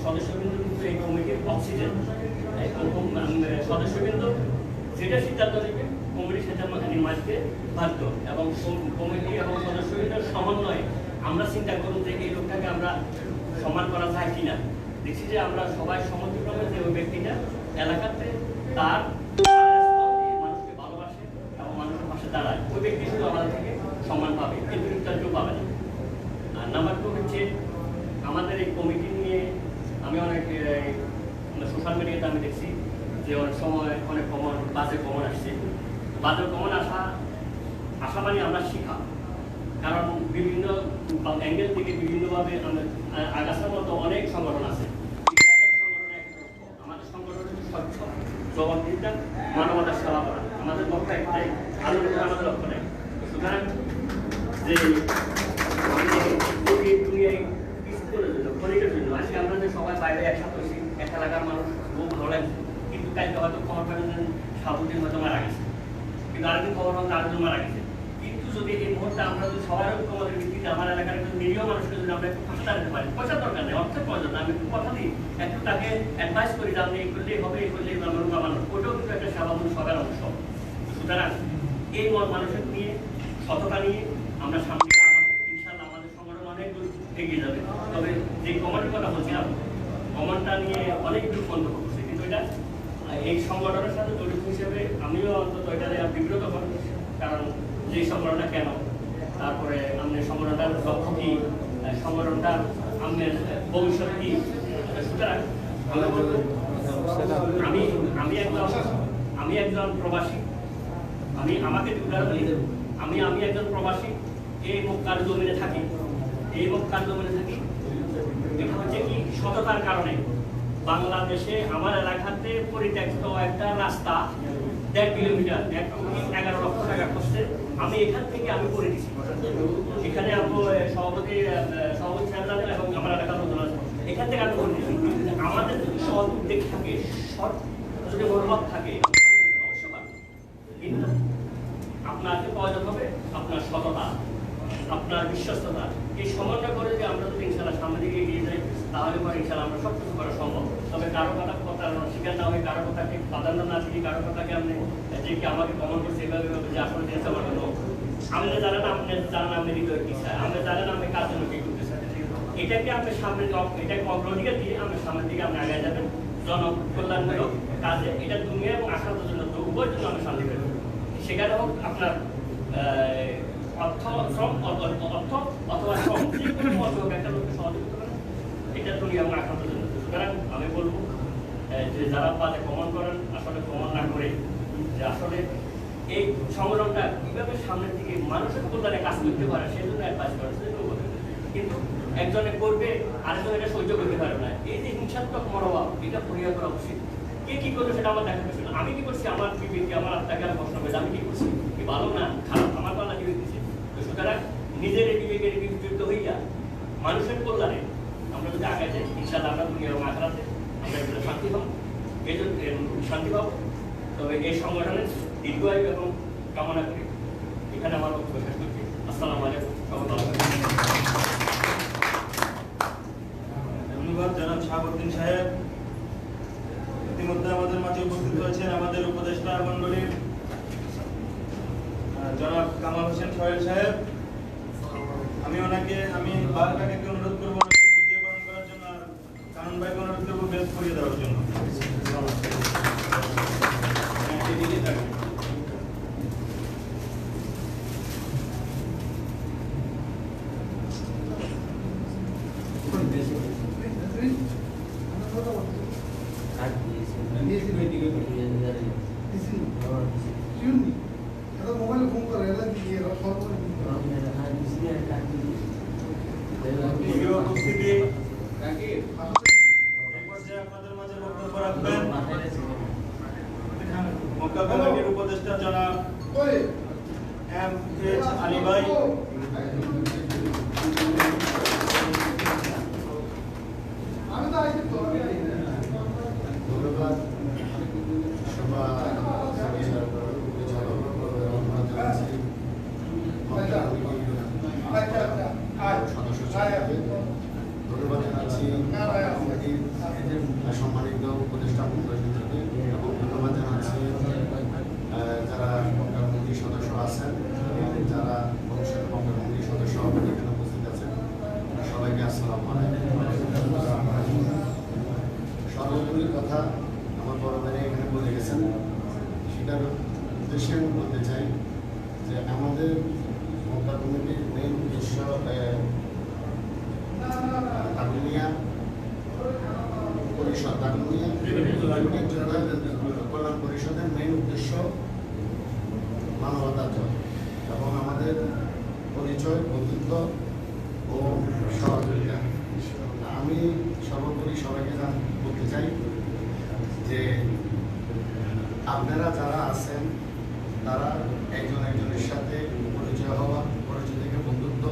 সদস্যবৃন্দ কিন্তু এই কমিটির অক্সিজেন, সদস্যবৃন্দ যেটা সিদ্ধান্ত নেবে কমিটির সাথে মানতে বাধ্য, এবং কমিটি এবং সদস্যবৃন্দের সমন্বয়ে আমরা চিন্তা করুন যে এই লোকটাকে আমরা সম্মান করা যায় কিনা। দেখছি যে আমরা সবাই সমর্থক্রমে যে ওই ব্যক্তিটা এলাকাতে তার মানুষকে ভালোবাসে এবং মানুষের পাশে দাঁড়ায়, ওই ব্যক্তি শুধু আমাদের থেকে সম্মান পাবে, কিন্তু কেউ পাবে না। আর নাম্বার 2 হচ্ছে আমাদের এই কমিটি নিয়ে আমি অনেক সোশ্যাল মিডিয়াতে আমি দেখছি যে অনেক সময় অনেক বাজে কমন আসছে। বাজে কমন আসা মানে আমরা শিখা, কারণ বিভিন্ন অ্যাঙ্গেল থেকে বিভিন্নভাবে আগাছার মতো অনেক সংগঠন আছে। আমাদের সংগঠনের স্বচ্ছ জবাবদিহিতা, মানবতার সেবা করা আমাদের লক্ষ্য একটাই, আরো আমাদের লক্ষ্য নেই। সুতরাং যে আজকে আমরা যে সবাই বাইরে একসাথে হয়েছি, এক এলাকার মানুষ খুব ভালো লাগছে, কিন্তু কালকে হয়তো খবর পাবেন সাবুদ্দিন হয়তো মারা গেছে, কিন্তু আরেকদিন খবর পাবেন আরেকজন মারা গেছে। কিন্তু যদি এই মুহূর্তে আমরা যদি সবাই আমাদের ভিত্তিতে আমার এলাকার একজন নিরীহ মানুষকে যদি আমরা একটু পাশে দাঁড়াতে পারি, পয়সার দরকার নেই, অর্থের প্রয়োজন, আমি একটু কথা দিই, একটু তাকে অ্যাডভাইস করি যে আপনি এই করলেই হবে, এই করলেই মানুষ, ওটাও কিন্তু একটা সেবামূলক সবার অংশ। সুতরাং এই মানুষের নিয়ে, সততা নিয়ে আমরা সামনে আগাবো, ইনশাআল্লাহ আমাদের সংগঠন অনেক দূর এগিয়ে যাবে। তবে যে কমান্ডের কথা বলছিলাম, কমান্ডটা নিয়ে অনেক দূর মন্তব্য করছে, কিন্তু এটা এই সংগঠনের সাথে জড়িত হিসেবে আমিও অন্তত এটা বিব্রত করি, কারণ যে সংগঠনটা কেন, তারপরে আমাদের সংগঠনটার লক্ষ্য কি, সংগঠনটার আমাদের ভবিষ্যৎ কি। সুতরাং আমি একজন প্রবাসী, আমাকে উদাহরণ দিই, আমি একজন প্রবাসী, এই মক্কার জমিনে থাকি, এটা হচ্ছে কি সততার কারণে। বাংলাদেশে আমার এলাকাতে পরিত্যক্ত একটা রাস্তা 1.5 কিলোমিটার, 11 লক্ষ টাকা খরচে আমি এখান থেকে আমি করে দিচ্ছি। এখানে সভাপতি সাহেব এবং আমার এলাকার লোকজন আছে, এখান থেকে আমি করে দিচ্ছি। আমাদের যদি সৎ উদ্যোগ থাকে, সৎ যদি মনোভাব থাকে, অবশ্যই পারবে। কিন্তু আপনাকে প্রয়োজন হবে আপনার সততা, আপনার বিশ্বস্ততা। এই সমন্বয় করে যে আমরা যদি ইনশাআল্লাহ সামনের দিকে এগিয়ে যাই, তাহলে পরে ইনশাআল্লাহ আমরা সব কিছু করা সম্ভব। তবে কারো কথা শিকার না হয়ে, কারো কথাকে প্রাধান্য না দিয়ে, কারো কথাকে আপনি যে কি আমাকে কমন করছে এভাবে যে আসলে জিনিস আমার জন্য আপনি জানেন, আপনি হৃদয় কি চাই, আপনি জানেন আমি কার জন্য কি করতে চাই। এটাকে আপনি সামনে, এটাকে অগ্রাধিকার দিয়ে আপনি সামনের দিকে আপনি আগে যাবেন জনকল্যাণমূলক কাজে। এটা দুনিয়া এবং আখেরাতের জন্য, উভয়ের জন্য আমি শান্তি পেব। সেখানে হোক আপনার অর্থ অথবা শ্রম, যে কোনো মত হোক, একটা লোককে সহযোগিতা করেন, এটা দুনিয়া এবং আখেরাতের জন্য। সুতরাং আমি বলবো যে যারা বাজে কমন করেন, আসলে কমন না করে যে আসলে এই সংগঠনটা কিভাবে সামনের দিকে মানুষের কল্যাণে কাজ করতে পারে সেজন্য অ্যাডভাইস করেন। কিন্তু একজনে করবে, আরেকজন এটা সহ্য করতে পারবে না। এই যে হিংসাত্মক মনোভাব, এটা পরিহার করা উচিত। কে কি করবে সেটা আমার দেখা উচিত। আমি কি করছি, আমার বিবেককে, আমার আত্মাকে আর প্রশ্ন হবে আমি কি করছি, কি ভালো না খারাপ, আমার পাল্লা কি দিচ্ছে। তো সুতরাং নিজের বিবেকের বিযুক্ত হইয়া মানুষের কল্যাণে আমরা যদি আগে যাই, ইনশাআল্লাহ আমরা দুনিয়া এবং আখেরাতে আমরা এগুলো শান্তি পাবো, এই জন্য শান্তি পাবো। তবে এই সংগঠনের দীর্ঘায়ু এবং কামনা করি। এখানে আমার বক্তব্য শেষ করছি। আসসালামু আলাইকুম। ধন্যবাদ জনাব শাহাবুদ্দিন সাহেব। ইতিমধ্যে আমাদের মাঝে উপস্থিত হয়েছেন আমাদের উপদেষ্টা মণ্ডলীর জনাব কামাল হোসেন সোহেল সাহেব। আমি বারকাকে অনুরোধ করবো দিয়ে পালন করার জন্য, আর কানন ভাইকে অনুরোধ করবো বেশ করিয়ে দেওয়ার জন্য। আপনাদের মাঝে বক্তব্য রাখবেন মক্কা কমিটির উপদেষ্টা জনাব এম.এইচ. আলী ভাই। ধন্যবাদ জানাচ্ছি সম্মানিত উপদেষ্টা মণ্ডলীকে এবং ধন্যবাদ জানাচ্ছি যারা মক্কা কমিটির সদস্য আছেন, যারা ভবিষ্যৎ মক্কা কমিটির সদস্য হবেন, এখানে উপস্থিত আছেন, সবাইকে আসসালামু আলাইকুম। সর্বোপরি কথা আমার বড় ভাই এখানে বলে গেছেন, সেটার উদ্দেশ্যে আমি বলতে চাই যে আমাদের মক্কা কমিটির মেইন উদ্দেশ্য দাগনভূঞা পরিষদ, দাগনভূঞা কল্যাণ পরিষদের মেইন উদ্দেশ্য মানবতার জন্য এবং আমাদের পরিচয়, বন্ধুত্ব ও সহযোগিতা। আমি সর্বোপরি সবাইকে বলতে চাই যে আপনারা যারা আছেন তারা একজন একজনের সাথে পরিচয় হওয়া, পরিচয় থেকে বন্ধুত্ব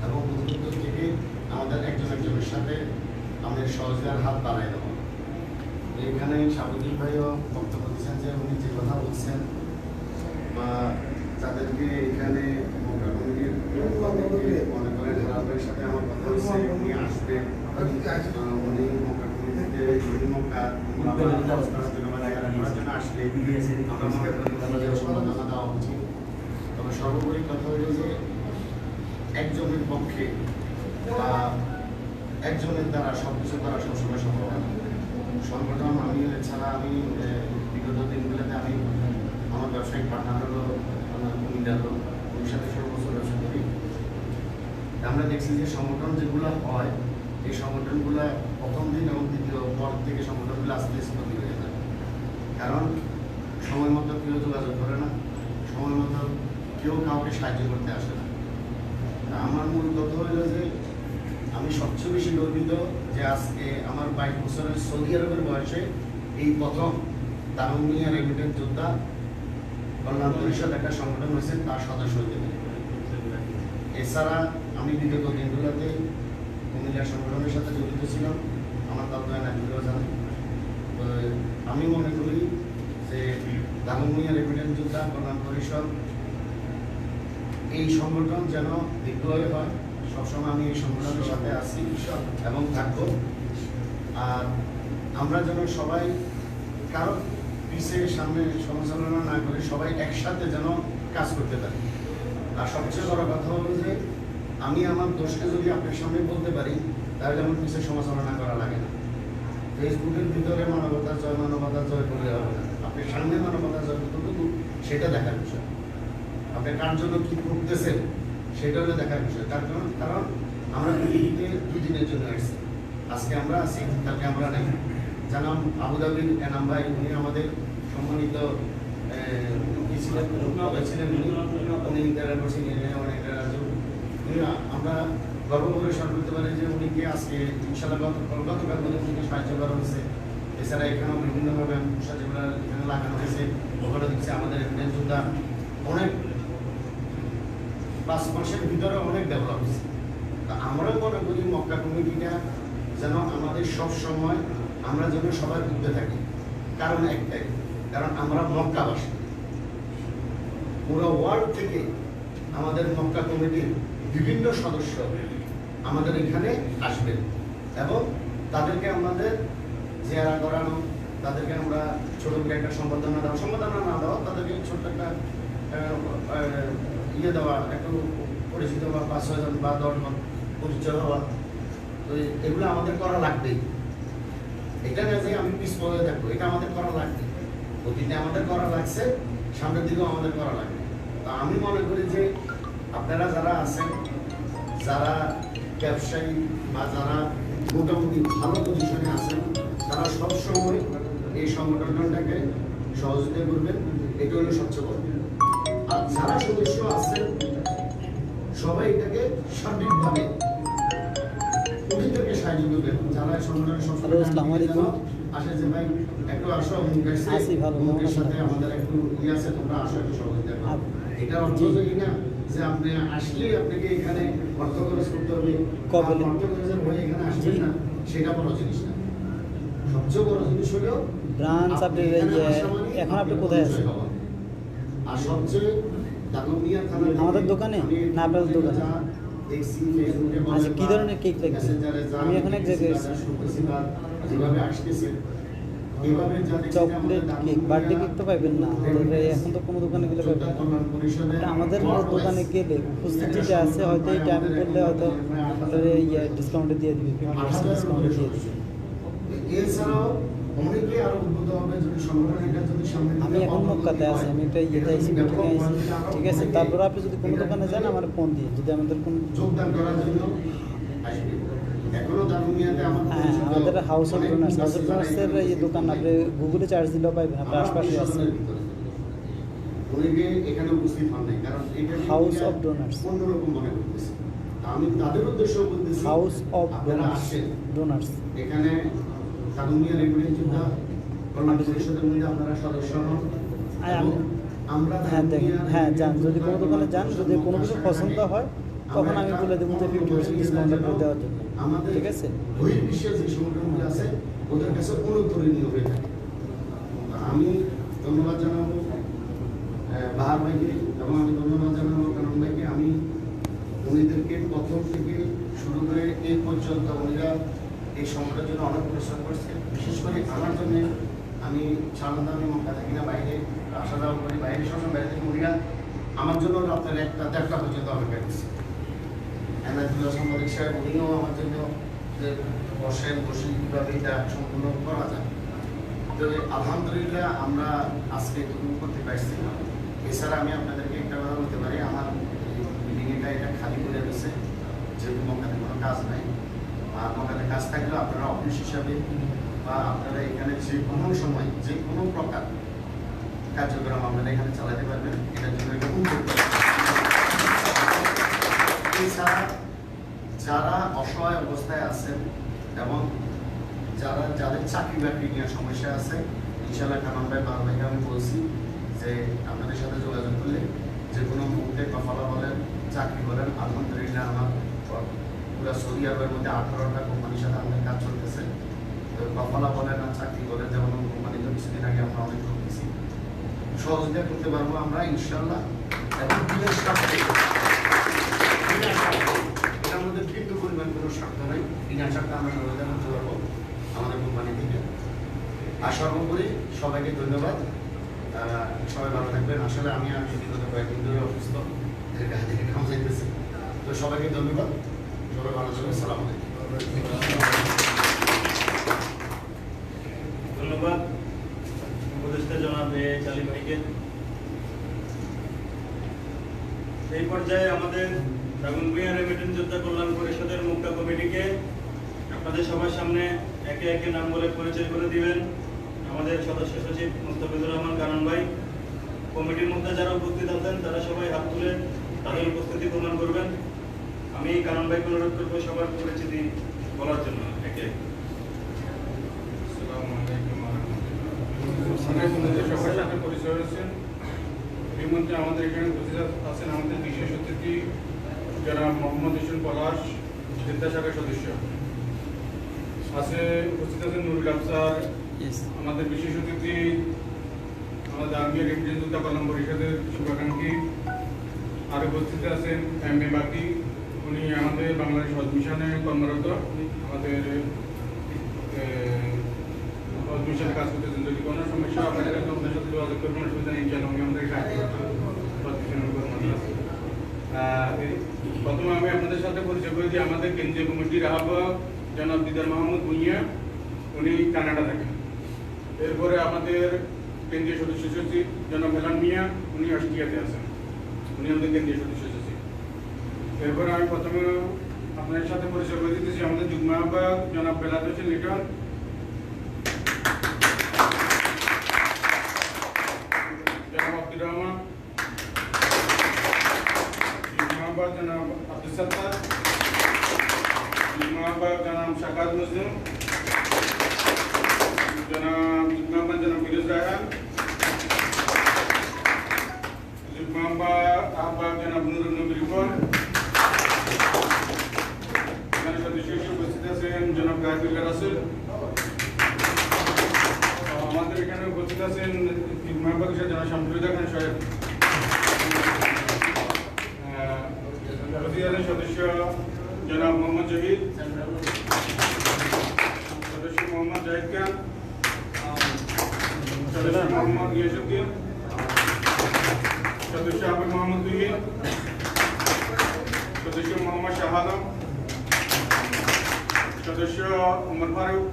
এবং বন্ধুত্ব থেকে আমাদের একজন একজনের সাথে আমাদের সহযোগিতার হাত বাড়াই দেওয়া। এখানে শাহাবুদ্দিন ভাইও বক্তব্য দিচ্ছেন যে উনি যে কথা বলছেন বা যাদেরকে এখানে মক্কা কমিটির মনে করেন হেরাবের সাথে আমার কথা হচ্ছে, উনি আসবেন, উনি মক্কা কমিটিতে মক্কা আসলে আমরা মনে করি সম্মাননা দেওয়া উচিত। তবে সর্বোপরি কথা হলো যে একজনের পক্ষে বা একজনের দ্বারা সবকিছু করা সবসময় সম্ভব না। সংগঠন আমি এছাড়া আমি বিগত দিনগুলোতে আমি আমার ব্যবসায়িক পার্টনার হলো কুমিল্লার লোক, ওর সাথে 16 বছর ব্যবসা করি। আমরা দেখছি যে সংগঠন যেগুলো হয় এই সংগঠনগুলো প্রথম দিন এবং দ্বিতীয় পর থেকে সংগঠনগুলো আস্তে আস্তে ক্ষতি হয়ে যায়, কারণ সময় মতো কেউ যোগাযোগ করে না, সময় মতো কেউ কাউকে সাহায্য করতে আসে না। আমার মূল কথা হলো যে আমি সবচেয়ে বেশি গর্বিত যে আজকে আমার 22 বছরের সৌদি আরবের বয়সে এই প্রথম দারুমিয়া রেমিটেন্স যোদ্ধা কল্যাণ পরিষদ একটা সংগঠন হয়েছে, তার সদস্য হতে পারে। এছাড়া আমি বিগত দিনগুলোতে কুমিল্লা সংগঠনের সাথে জড়িত ছিলাম, আমার দাদা নাকিরাও জানে। তো আমি মনে করি যে দারুমিয়া রেমিটেন্স যোদ্ধা কল্যাণ পরিষদ এই সংগঠন যেন দীর্ঘই হয়, সবসময় আমি এই সংগঠনের সাথে আছি এবং থাকবো। আর আমরা যেন সবাই কারো পিছিয়ে সামনে সমালোচনা না করে সবাই একসাথে যেন কাজ করতে পারি। আর সবচেয়ে বড় কথা হলো যে আমি আমার দোষকে যদি আপনার সামনে বলতে পারি তাহলে আমার পিছিয়ে সমালোচনা করা লাগে না। ফেসবুকের ভিতরে মানবতা জয় করলে হবে না, আপনি সামনে মানবতা জয় কতটুকু সেটা দেখার বিষয়, আপনি কার জন্য কি করতেছেন সেটা হলো দেখার বিষয়। তার কারণ আমরা পৃথিবীতে 2 দিনের জন্য আসছি, আজকে আমরা আছি, কালকে আমরা নেই। জানাম আবুধাবির এনাম ভাই, উনি আমাদের সম্মানিত আমরা গর্ব করে স্মরণ করতে পারি যে উনিকে আজকে ইনশাল্লাহ গতকাল মধ্যে উনিকে সাহায্য করা হয়েছে। এছাড়া এখানেও বিভিন্নভাবে যেগুলো এখানে লাগানো হয়েছে ওখানে দিচ্ছে আমাদের রেমিটেন্স যোদ্ধা অনেক 5 মাসের ভিতরে অনেক ডেভেলপ হয়েছে। তা আমরাও মনে করি মক্কা কমিটিটা যেন আমাদের সব সময় আমরা যেন সবার উঠতে থাকি, কারণ একটাই, কারণ আমরা মক্কাবাসী। পুরো ওয়ার্ল্ড থেকে আমাদের মক্কা কমিটির বিভিন্ন সদস্য আমাদের এখানে আসবেন এবং তাদেরকে আমাদের জিয়ারা করানো, তাদেরকে আমরা ছোট করে একটা সম্বর্ধনা না দেওয়া, তাদেরকে ছোট্ট একটা ইয়ে দেওয়া, একটু পরিচিত বা 5-6 জন বা 10 জন পরিচয় হওয়া। তো এগুলো আমাদের করা লাগবেই। এটা না যে আমি পিস পদে থাকবো, এটা আমাদের করা লাগবে, অতীতে আমাদের করা লাগছে, সামনের দিকেও আমাদের করা লাগবে। তা আমি মনে করি যে আপনারা যারা আছেন, যারা ব্যবসায়ী বা যারা মোটামুটি ভালো পজিশনে আছেন, তারা সবসময় এই সংগঠনটাকে সহযোগিতা করবেন, এটা হলো সবচেয়ে বড়। আর যারা সদস্য আছেন সবাই এটাকে সার্বিকভাবে ওদেরকে সাহায্য করবেন, যারা সংগঠনের আসে যে ভাই একটু আসো, মুখের সাথে আমাদের একটু ইয়ে আছে, তোমরা আসো একটু সহযোগিতা করো। এটা অর্থ যদি না যে আপনি আসলেই আপনাকে এখানে অর্থ খরচ করতে হবে, অর্থ খরচের ভয়ে এখানে আসবেন না, সেটা বড় জিনিস না। সবচেয়ে বড় জিনিস হলো ব্রাঞ্চ আপনি এখন আপনি কোথায় আছেন? আর সবচেয়ে দাগনমিয়া থানা আমাদের দোকানে না আপনাদের দোকানে? আচ্ছা, কি ধরনের কেক লাগবে? আমি এখন এক জায়গায় যেভাবে আসতেছে এভাবে চকলেট কেক, বার্থডে কেক তো পাইবেন না, এখন তো কোনো দোকানে গেলে পাইবেন না। আমাদের দোকানে গেলে উপস্থিত যেটা আছে হয়তো এই টাইম করলে হয়তো ডিসকাউন্টে দিয়ে দিবে, 50% ডিসকাউন্টে দিয়ে দিবে। এছাড়াও অনেকে আরো উদ্বুদ্ধ হবে যদি সংগঠন এটা যদি সামনে। আমি এখন মক্কাতে আছি, আমি একটা আইসি মিটিংয়ে আইসি, ঠিক আছে? তারপর আপনি যদি কোনো দোকানে যান আমার ফোন দিয়ে, যদি আমাদের কোনো যোগদান করার জন্য আসবে। এখনো দারুমিয়াতে আমাদের হাউস অফ ডোনার্সের এই দোকান আপনি গুগলে চার্জ দিলেও পাইবেন, আপনার আশপাশে আছে। অনেকে এখানে উপস্থিত হন নাই, কারণ এটা হাউস অফ ডোনার্স অন্যরকম মনে করতেছে। আমি তাদের উদ্দেশ্য বলতেছি, হাউস অফ ডোনার্স এখানে দারুমিয়া রেমিটেন্স যোদ্ধা কল্যাণ পরিষদের মধ্যে আপনারা সদস্য হন। আমরা হ্যাঁ যান, যদি কোনো দোকানে যান, যদি কোনো কিছু পছন্দ হয় তখন আমি বলে দেবো যে 50% ডিসকাউন্ট করে দেওয়ার জন্য, ঠিক আছে? বহির্বিশ্বের যে সংগঠনগুলো আছে ওদের কাছে অনুকরণীয় হয়ে থাকে। আমি ধন্যবাদ জানাবো বাহার ভাইকে এবং আমি ধন্যবাদ জানাবো কারণ ভাইকে। আমি উনিদেরকে প্রথম থেকে শুরু করে এই পর্যন্ত উনিরা এই সংগঠনের জন্য অনেক পরিশ্রম করছে, বিশেষ করে আমার জন্য। আমি সাধারণত আমি মক্কা থাকি না, বাইরে আসা যাওয়া করি, বাইরে সবসময় বাইরে থেকে উনিরা আমার জন্য রাত্রের 1টা 1:30 পর্যন্ত অপেক্ষা করছে। এনায়তুল্লাহ সাংবাদিক সাহেব উনিও আমার জন্য যে বসে কীভাবে এটা সম্পূর্ণ করা যায়। তো আলহামদুলিল্লাহ আমরা আজকে এটুকু করতে পারছি। এছাড়া আমি আপনাদেরকে একটা কথা বলতে পারি, আমার বিল্ডিংটা এটা খালি করে রয়েছে, যেহেতু মক্কাতে কোনো কাজ নাই। আর মক্কাতে কাজ থাকলেও আপনারা অফিস হিসাবে বা আপনারা এখানে যে কোনো সময় যে কোনো প্রকার কার্যক্রম আপনারা এখানে চালাতে পারবেন, এটার জন্য এটা উদ্যোগ। এছাড়া যারা অসহায় অবস্থায় আছেন এবং যাদের চাকরি বাকরি নিয়ে সমস্যা আছে, ইনশাআল্লাহ কামাল ভাই বাবা ভাইকে আমি বলছি যে আপনাদের সাথে যোগাযোগ করলে যে কোনো মুহূর্তে কফালা বলেন, চাকরি বলেন, আলহামদুলিল্লাহ আমার পুরো সৌদি আরবের মধ্যে 18টা কোম্পানির সাথে আমাদের কাজ চলতেছে। তো কফালা বলেন আর চাকরি বলেন, যেমন কোম্পানি তো কিছুদিন আগে আমরা অনেক করতেছি, সহযোগিতা করতে পারবো আমরা ইনশাআল্লাহ। এবং এটার মধ্যে কিন্তু পরিমাণ কোনো স্বার্থ নাই, বিনা স্বার্থে আমরা সহযোগিতা করতে পারবো আমাদের কোম্পানি থেকে। আর সর্বোপরি সবাইকে ধন্যবাদ, সবাই ভালো থাকবেন। আসলে আমি বিগত কয়েকদিন ধরে অসুস্থ, গায়ে থেকে ঘাম যাইতেছে। তো সবাইকে ধন্যবাদ, সবাই ভালো থাকবেন। আসসালামু আলাইকুম। ধন্যবাদ উপদেষ্টা জনাব চালি ভাইকে। এই পর্যায়ে আমাদের দাগনভূঞা রেমিটেন্স যোদ্ধা কল্যাণ পরিষদের মুক্তা কমিটিকে আপনাদের সবার সামনে একে একে নাম বলে পরিচয় করে দিবেন আমাদের সদস্য সচিব মুস্তাফিজুর রহমান কানন ভাই। কমিটির মধ্যে যারা উপস্থিত আছেন তারা সবাই হাত তুলে তাদের উপস্থিতি প্রমাণ করবেন। আমি কানন ভাইকে অনুরোধ করবো সবার পরিচিতি বলার জন্য একে একে। সবার সাথে পরিচয় হয়েছেন। এই মধ্যে আমাদের এখানে উপস্থিত আছেন আমাদের বিশেষ অতিথি যারা মোহাম্মদ হোসেন পলাশ, জেদ্দা শাখার সদস্য আছে, উপস্থিত আছেন নুরুল আফসার, আমাদের বিশেষ অতিথি আমাদের আর্মি রেমিটেন্স যোদ্ধা কল্যাণ পরিষদের শুভাকাঙ্ক্ষী। আর উপস্থিত আছেন এম.এ. বাকি, উনি আমাদের বাংলাদেশ হজ মিশনে কর্মরত, আমাদের হজ মিশনে কাজ করতেছেন। যদি কোনো সমস্যা আপনাদের আপনার সাথে যোগাযোগ করবেন, অসুবিধা নেই, কেন আমি আমাদের সাহায্য হজ মিশনের কর্মরত আছি। প্রথমে আমি আপনাদের সাথে পরিচয় করে দিই, আমাদের কেন্দ্রীয় কমিটির আহ্বায়ক জনাব দিদার মাহমুদ ভুঁইয়া, উনি কানাডা থাকেন। এরপরে আমাদের কেন্দ্রীয় সদস্য সচিব জনাব হেলান মিয়া, উনি অস্ট্রিয়াতে আছেন, উনি আমাদের কেন্দ্রীয় সদস্য সচিব। এরপরে আমি প্রথমে আপনাদের সাথে পরিচয় করে দিতেছি আমাদের যুগ্ম আহ্বায়ক জনাব বেলাত হোসেন লিটন, জনাব আব্দুর রহমান, যুগ্ম আহ্বায়ক জনাব আব্দুল সত্তার, যুগ্ম আহ্বায়ক জনাব শাকাত মুসলিম, জনাব যুগ্ম আহ্বায়ক জনাব ফিরোজ রায়হান, যুগ্ম আহ্বায়ক জনাব নুরুল নবী রিপন, এখানে সদস্য হিসেবে উপস্থিত আছেন জনাব গায়তুল্লাহ রাসেল। আমাদের এখানে উপস্থিত আছেন যুগ্ম আহ্বায়ক হিসেবে জনাব শামসুল খান সাহেব, সদস্য জনাব মোহাম্মদ জহিদ, সদস্য মোহাম্মদ জাহিদ খান, সদস্য মোহাম্মদ গিয়াসউদ্দিন, সদস্য আবু মোহাম্মদ তুহিন, সদস্য মোহাম্মদ শাহ আলম, সদস্য উমর ফারুক,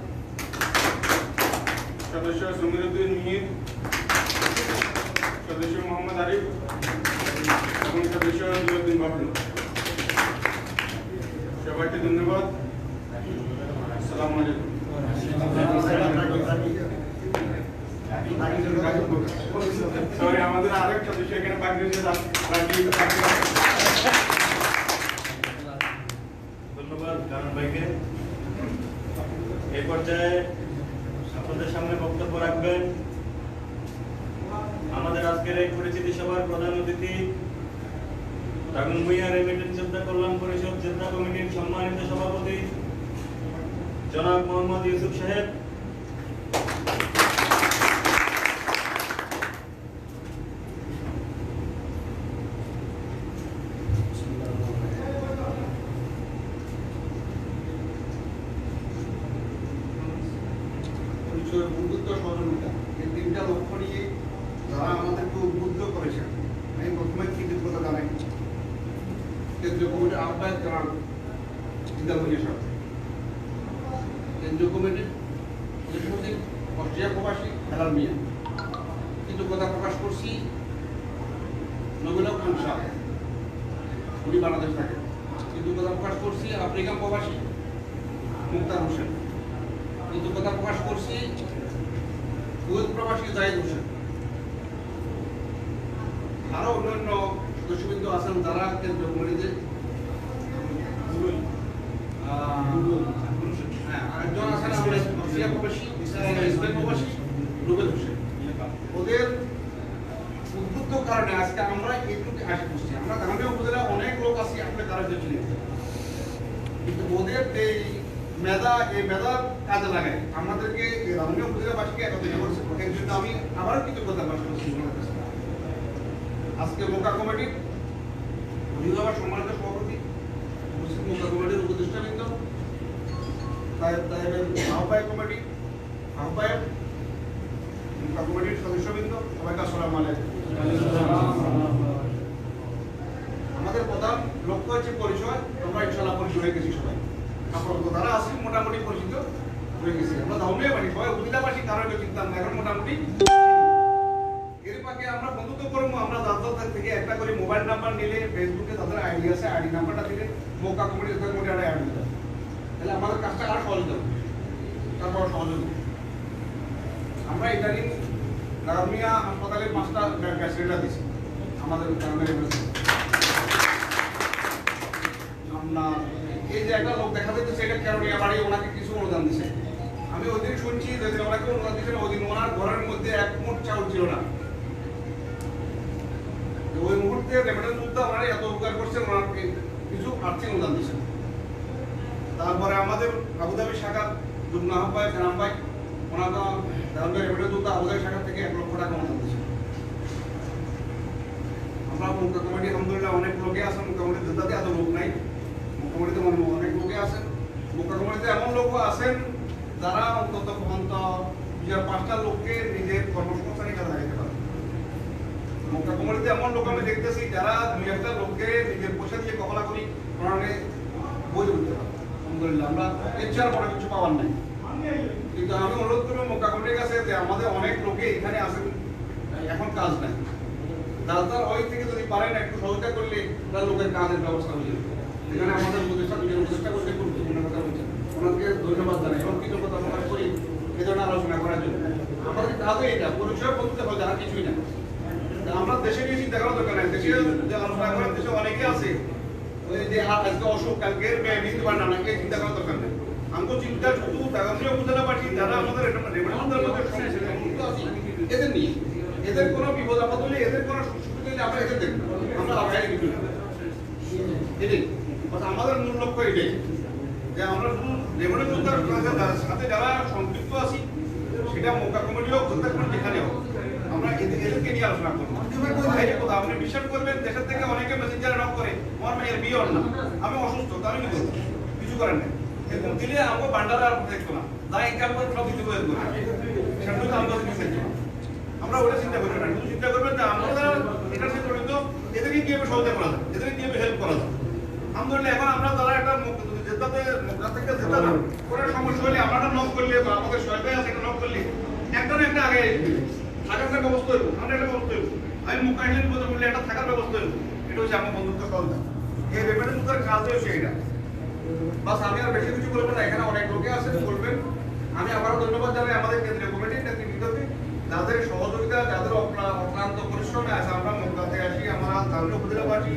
সদস্য সমীরউদ্দিন মিহির, সদস্য মোহাম্মদ আরিফ এবং সদস্য জুলউদ্দিন বাবলু। সবাইকে ধন্যবাদ। আসসালামু আলাইকুম। সরি, আমাদের আরেক সদস্য এখানে বাকি রয়েছে। ধন্যবাদ কানন ভাইকে। এই পর্যায়ে আপনাদের সামনে বক্তব্য রাখবেন আমাদের আজকের এই পরিচিতি সভার প্রধান অতিথি দাগনভূঞা রেমিটেন্স যোদ্ধা কল্যাণ পরিষদ জেদ্দা কমিটির সম্মানিত সভাপতি জনাব মোহাম্মদ ইউসুফ সাহেব। বন্ধুত্ব সহযোগিতা, এই তিনটা লক্ষ্য নিয়ে যারা আমাদেরকে উদ্বুদ্ধ করেছেন, আমি প্রথমে কৃতজ্ঞতা জানাই কেন্দ্রীয় কমিটির আহ্বায়ক জনাব দিদার ভুঁইয়া সাহেব। কেন্দ্রীয় কমিটির সচিব অস্ট্রিয়া প্রবাসী হেলাল মিয়া। কৃতজ্ঞতা প্রকাশ করছি নবীলা খান শাহ, উনি বাংলাদেশ থাকে। কৃতজ্ঞতা প্রকাশ করছি আফ্রিকান প্রবাসী মুক্তার হোসেন। কৃতজ্ঞতা প্রকাশ করছি কুয়েত প্রবাসী জাহিদ হোসেন। আরো অন্যান্য সদস্যবৃন্দ আছেন যারা কেন্দ্রীয় কমিটিতে। আরেকজন আছেন অস্ট্রিয়া প্রবাসী স্পেন প্রবাসী রুবেল হোসেন। ওদের উদ্বুদ্ধ কারণে আজকে আমরা এইটুকু আসে করছি। আমরা গাঙ্গেয় উপজেলা অনেক লোক আছি, আপনি তারা চিনি, কিন্তু ওদের এই মেধার কাজে লাগায় আমাদেরকে গাঙ্গেয় উপজেলাবাসীকে একত্রিত করছে। এর জন্য আমি আবারও কৃতজ্ঞতা প্রকাশ করছি। আজকে মোকা কমিটির অভিভাবক সম্মানিত সভাপতি, মোকা কমিটির উপদেষ্টাবৃন্দ, আহ্বায়ক কমিটি, আহ্বায়ক, মোকা কমিটির সদস্যবৃন্দ, সবাইকে আসসালামু আলাইকুম। আমাদের প্রধান লক্ষ্য হচ্ছে পরিচয়। আমরা ইনশাআল্লাহ পরিচয় হয়ে গেছি সবাই, আপাতত তারা আসি মোটামুটি পরিচিত হয়ে গেছি। আমরা দাউনিয়া বাড়ি সবাই উপজেলাবাসী, কারো চিন্তা না, এখন মোটামুটি এর পাকে আমরা বন্ধুত্ব করবো। আমরা যাদের থেকে একটা করে মোবাইল নাম্বার নিলে ফেসবুকে তাদের আইডি আছে, আইডি নাম্বারটা দিলে মোকা কমিটি আইডি দিতে, তাহলে আমাদের কাজটা আরো সহজ হবে। তারপর সহযোগী আমরা ইদানিং গার্মিয়া হাসপাতালে 5টা গ্যাস সিলিন্ডার দিচ্ছি আমাদের এই যে একটা লোক দেখা যাচ্ছে এটা কেন বাড়ি ওনাকে কিছু অনুদান দিচ্ছে। আমি ওই দিন শুনছি যে ওনাকে অনুদান দিচ্ছেন, ওই দিন ওনার ঘরের মধ্যে 1 মুঠ চাউল ছিল না। ওই মুহূর্তে রেমিটেন্স যোদ্ধা ওনারা এত উপকার করছেন, ওনাকে কিছু আর্থিক অনুদান দিচ্ছেন। তারপরে আমাদের আবুধাবি শাখা যুগ্ম আহ্বায়ক গ্রাম ভাই, ওনাকে রেমিটেন্স যোদ্ধা আবুধাবি শাখা থেকে 1 লক্ষ টাকা অনুদান দিচ্ছেন। আমরা মোকা কমিটি আলহামদুলিল্লাহ অনেক লোকে আছেন, মোকা কমিটি যোদ্ধাতে এত লোক নাই, মোকা কমিটিতে অনেক লোকে আছেন। মোকা কমিটিতে এমন লোক আছেন যারা অন্তত 5টা লোককে নিজের কর্মসংস্থানে কাজে লাগাতে পারে। মোকা কমিটিতে এমন লোক আমি দেখতেছি যারা 2-1টা লোককে নিজের পয়সা দিয়ে কবলা করি ওনাকে বই দিতে পারে। আলহামদুলিল্লাহ আমরা এর চেয়ে বড় কিছু পাওয়ার নাই। কিন্তু আমি অনুরোধ করবো মোকা কমিটির কাছে যে আমাদের অনেক লোকে এখানে আছেন, এখন কাজ নাই, দাদার ওই থেকে যদি পারেন একটু সহযোগিতা করলে তার লোকের কাজের ব্যবস্থা হয়ে যাবে। এখানে আমাদের উপদেষ্টা করতে গুরুত্বপূর্ণ কথা বলছেন, ওনাকে ধন্যবাদ জানাই এবং কৃতজ্ঞতা প্রকাশ করি এই ধরনের আলোচনা করার জন্য। আমাদের কাজে এটা পরিচয় বলতে হবে, আর কিছুই না। আমরা দেশে নিয়ে চিন্তা করার দরকার নাই, দেশে যে আলোচনা করার দেশে অনেকে আছে ওই যে আজকে অসুখ কালকের নিতে পারে না, এই চিন্তা করার দরকার নেই। আমাকে চিন্তা শুধু গাঙ্গেয় উপজেলাবাসী যারা আমাদের রেমিটেন্সের মধ্যে সংযুক্ত আছি এদের নিয়ে, এদের কোনো বিপদ আপদ হলে, এদের কোনো সুবিধা হলে আমরা এদের দেখব, আমরা আগাই কিছু না। এটাই আমাদের মূল লক্ষ্য, এটাই যে আমরা শুধু রেমিটেন্স যোদ্ধার সাথে যারা সম্পৃক্ত আছি, সেটা মোকা কমিটি হোক, যোদ্ধা কমিটি যেখানে হোক, আমরা এদেরকে নিয়ে আলোচনা করবো। আপনি বিশ্বাস করবেন, দেশের থেকে অনেকে মেসেঞ্জারে নক করে আমার মেয়ের বিয়ে হল না, আমি অসুস্থ, তাহলে কি করবো, কিছু করেন না, এরকম দিলে আমাকে বান্ডার আর দেখতো না, যা ইনকাম করে সব দিতে বয়ে করে সেটা তো আমাদের কিছু দেখতো না। আমরা ওটা চিন্তা করি না, শুধু চিন্তা করবেন যে আমরা এটার সাথে জড়িত, এদেরকে কিভাবে সহযোগিতা করা যায়, এদেরকে কিভাবে হেল্প করা যায়। আলহামদুলিল্লাহ এখন আমরা যারা একটা জেতাতে থেকে জেতা না কোনো সমস্যা হলে আমরা নক করলে বা আমাদের সহায়তায় আছে একটা নক করলে একটা না একটা আগে থাকার একটা ব্যবস্থা হইব, আমরা একটা ব্যবস্থা হইব। আমি মুখাইলের মধ্যে বললে একটা থাকার ব্যবস্থা হইব, এটা হচ্ছে আমার বন্ধুত্ব কলটা। এই রেমিটেন্সের কাজ হচ্ছে এটা। বাস আমি আর বেশি কিছু বলবো না, এখানে অনেক লোকে আছে বলবেন। আমি আবারও ধন্যবাদ জানাই আমাদের কেন্দ্রীয় কমিটির নেতৃবৃন্দকে, যাদের সহযোগিতা, যাদের অক্লান্ত পরিশ্রমে আছে। আমরা মোকাতে আসি, আমরা গাঙ্গেয় উপজেলাবাসী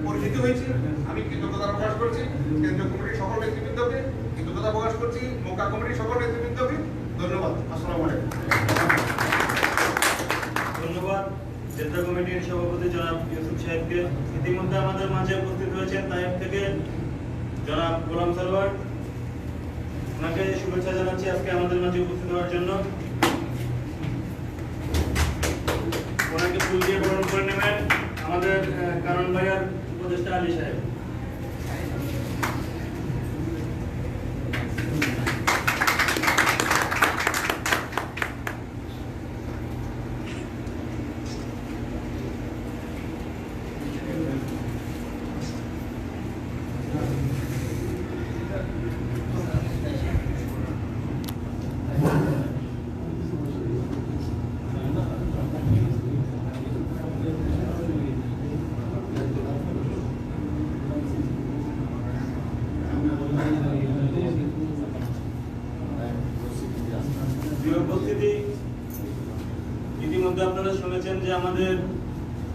পরিচিত হয়েছি। আমি কৃতজ্ঞতা প্রকাশ করছি কেন্দ্রীয় কমিটির সকল নেতৃবৃন্দকে, কৃতজ্ঞতা প্রকাশ করছি মোকা কমিটির সকল নেতৃবৃন্দকে। ধন্যবাদ, আসসালামু আলাইকুম। ধন্যবাদ জেদ্দা কমিটির সভাপতি জনাব ইউসুফ সাহেবকে। ইতিমধ্যে আমাদের মাঝে উপস্থিত হয়েছেন তাইফ থেকে জনাব গোলাম সরওয়ার, ওনাকে শুভেচ্ছা জানাচ্ছি আজকে আমাদের মাঝে উপস্থিত হওয়ার জন্য। ওনাকে ফুল দিয়ে বরণ করে নেবেন আমাদের কারণ ভাইয়ার উপদেষ্টা আলী সাহেব। আমাদের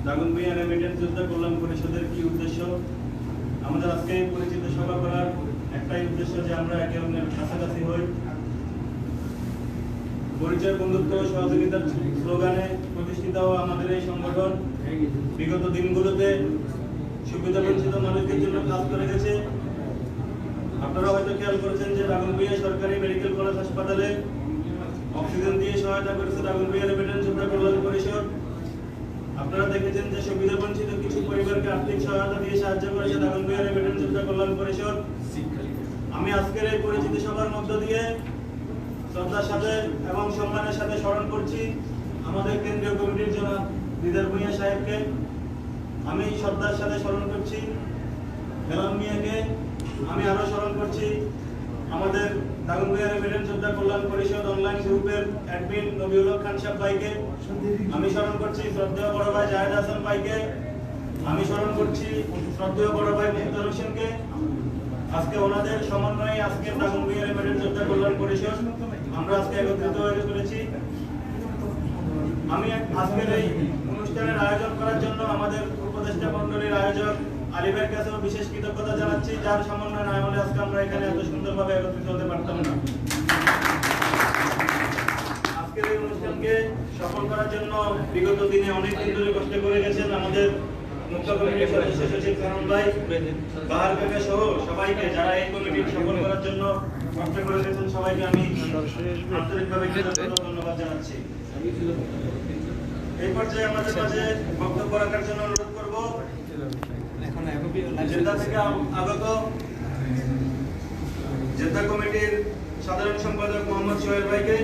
দাগনভূঞা রেমিটেন্স যোদ্ধা কল্যাণ পরিষদের কি উদ্দেশ্য? আমাদের আজকে এই পরিচিত সভা করার একটাই উদ্দেশ্য যে আমরা একে অন্যের কাছাকাছি হই। পরিচয়, বন্ধুত্ব, সহযোগিতার স্লোগানে প্রতিষ্ঠিত আমাদের এই সংগঠন বিগত দিনগুলোতে সুবিধা বঞ্চিত মানুষদের জন্য কাজ করে গেছে। আপনারা হয়তো খেয়াল করেছেন যে দাগনভূঞা সরকারি মেডিকেল কলেজ হাসপাতালে অক্সিজেন দিয়ে সহায়তা করেছে দাগনভূঞা রেমিটেন্স যোদ্ধা কল্যাণ পরিষদ। আপনারা দেখেছেন যে সুবিধা বঞ্চিত কিছু পরিবারকে আর্থিক সহায়তা দিয়ে সাহায্য করেছে দাগনভূঞা রেমিটেন্স যোদ্ধা কল্যাণ পরিষদ। আমি আজকের এই পরিচিতি সভার মধ্য দিয়ে শ্রদ্ধার সাথে এবং সম্মানের সাথে স্মরণ করছি আমাদের কেন্দ্রীয় কমিটির জনাব দিদার ভূঁইয়া সাহেবকে। আমি শ্রদ্ধার সাথে স্মরণ করছি হেলাল মিয়াকে। আমি আরো স্মরণ করছি আমাদের দাগনভূঞা রেমিটেন্স যোদ্ধা কল্যাণ পরিষদ অনলাইন গ্রুপের অ্যাডমিন নবিউল হক খান সাহেব ভাইকে। আমি স্মরণ করছি শ্রদ্ধেয় বড় ভাই জাহেদ হাসান ভাইকে। আমি স্মরণ করছি শ্রদ্ধেয় বড় ভাই মুক্তার হোসেনকে। আজকে ওনাদের সমন্বয়ে আজকে দাগনভূঞা রেমিটেন্স যোদ্ধা কল্যাণ পরিষদ আমরা আজকে একত্রিত হয়ে পড়েছি। আমি আজকের এই অনুষ্ঠানের আয়োজন করার জন্য আমাদের উপদেষ্টা মণ্ডলীর আয়োজক আলিমের কাছেও বিশেষ কৃতজ্ঞতা জানাচ্ছি, যার সমন্বয় না হলে আজকে আমরা এখানে এত সুন্দরভাবে একত্রিত হতে পারতাম না। আজকের এই অনুষ্ঠানকে সফল করার জন্য বিগত দিনে অনেক দিন ধরে কষ্ট করে গেছেন আমাদের মুখ্য কমিটির সদস্য সচিব কারণ ভাই, বাহার কাকা সহ সবাইকে, যারা এই কমিটি সফল করার জন্য কষ্ট করে গেছেন সবাইকে আমি আন্তরিকভাবে কৃতজ্ঞতা ধন্যবাদ জানাচ্ছি। এই পর্যায়ে আমাদের মাঝে বক্তব্য রাখার জন্য অনুরোধ করব জেদ্দা থেকে আগত জেদ্দা কমিটির সাধারণ সম্পাদক মোহাম্মদ সোহেল ভাইকে।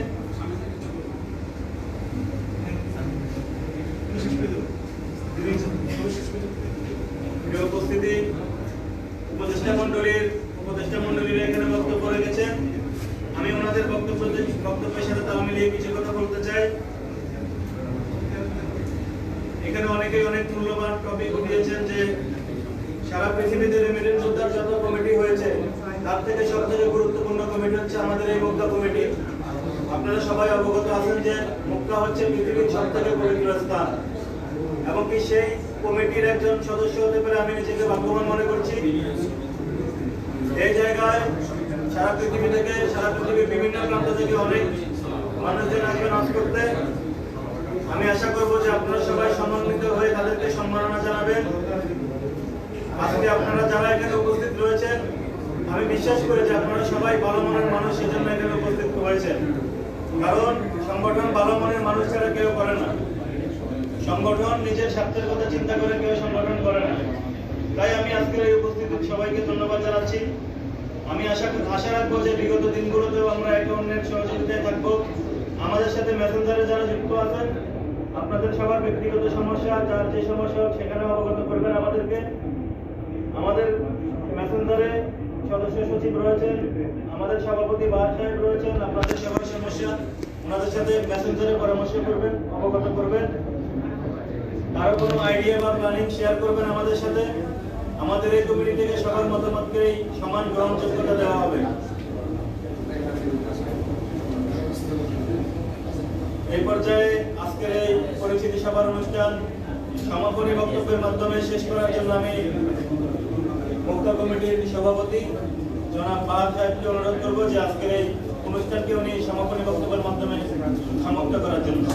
উপস্থিতি উপদেষ্টা মন্ডলীর এখানে বক্তব্য রেখেছেন। আমি ওনাদের বক্তব্যের সাথে তাল মিলিয়ে কিছু কথা বলতে চাই। এখানে অনেকেই অনেক মূল্যবান টপিক উঠিয়েছেন যে সারা পৃথিবীতে রেমিটেন্স যোদ্ধার যত কমিটি হয়েছে তার থেকে সবথেকে গুরুত্বপূর্ণ কমিটি হচ্ছে আমাদের এই মক্কা কমিটি। আপনারা সবাই অবগত আছেন যে মক্কা হচ্ছে পৃথিবীর সবথেকে পবিত্র স্থান এবং কি সেই কমিটির একজন সদস্য হতে পেরে আমি নিজেকে ভাগ্যবান মনে করছি। এই জায়গায় সারা পৃথিবীর বিভিন্ন প্রান্ত থেকে অনেক মানুষজন আসবে নাচ করতে। আমি আশা করব যে আপনারা সবাই সম্মানিত হয়ে তাদেরকে সম্মাননা জানাবেন। আজকে আপনারা যারা এখানে উপস্থিত রয়েছেন আমি বিশ্বাস করি যে আপনারা সবাই ভালো মনের মানুষ, সেজন্য এখানে উপস্থিত হয়েছেন। কারণ সংগঠন ভালো মনের মানুষ ছাড়া কেউ করে না। সংগঠন নিজের স্বার্থের কথা চিন্তা করে কেউ সংগঠন করে না। তাই আমি আজকের এই উপস্থিত সবাইকে ধন্যবাদ জানাচ্ছি। আমি আশা রাখবো যে বিগত দিনগুলোতেও আমরা একে অন্যের সহযোগিতায় থাকবো। আমাদের সাথে মেসেঞ্জারে যারা যুক্ত আছেন আপনাদের সবার ব্যক্তিগত সমস্যা, যার যে সমস্যা সেখানে অবগত করবেন আমাদেরকে। আমাদের মেসেঞ্জারে সদস্য সচিব রয়েছেন, আমাদের সভাপতি বাহার সাহেব রয়েছেন। আপনাদের সবার সমস্যা ওনাদের সাথে মেসেঞ্জারে পরামর্শ করবেন, অবগত করবেন। কারো কোনো আইডিয়া বা প্ল্যানিং শেয়ার করবেন আমাদের সাথে। আমাদের এই কমিটি থেকে সবার মতামতকেই সমান গ্রহণযোগ্যতা দেওয়া হবে। এই পর্যায়ে আজকের এই পরিচিতি সভার অনুষ্ঠান সমাপনী বক্তব্যের মাধ্যমে শেষ করার জন্য আমি মুখ্য কমিটির সভাপতি জনাব বাহার সাহেবকে অনুরোধ করবো যে আজকের এই অনুষ্ঠানকে উনি সমাপনী বক্তব্যের মাধ্যমে সমাপ্ত করার জন্য।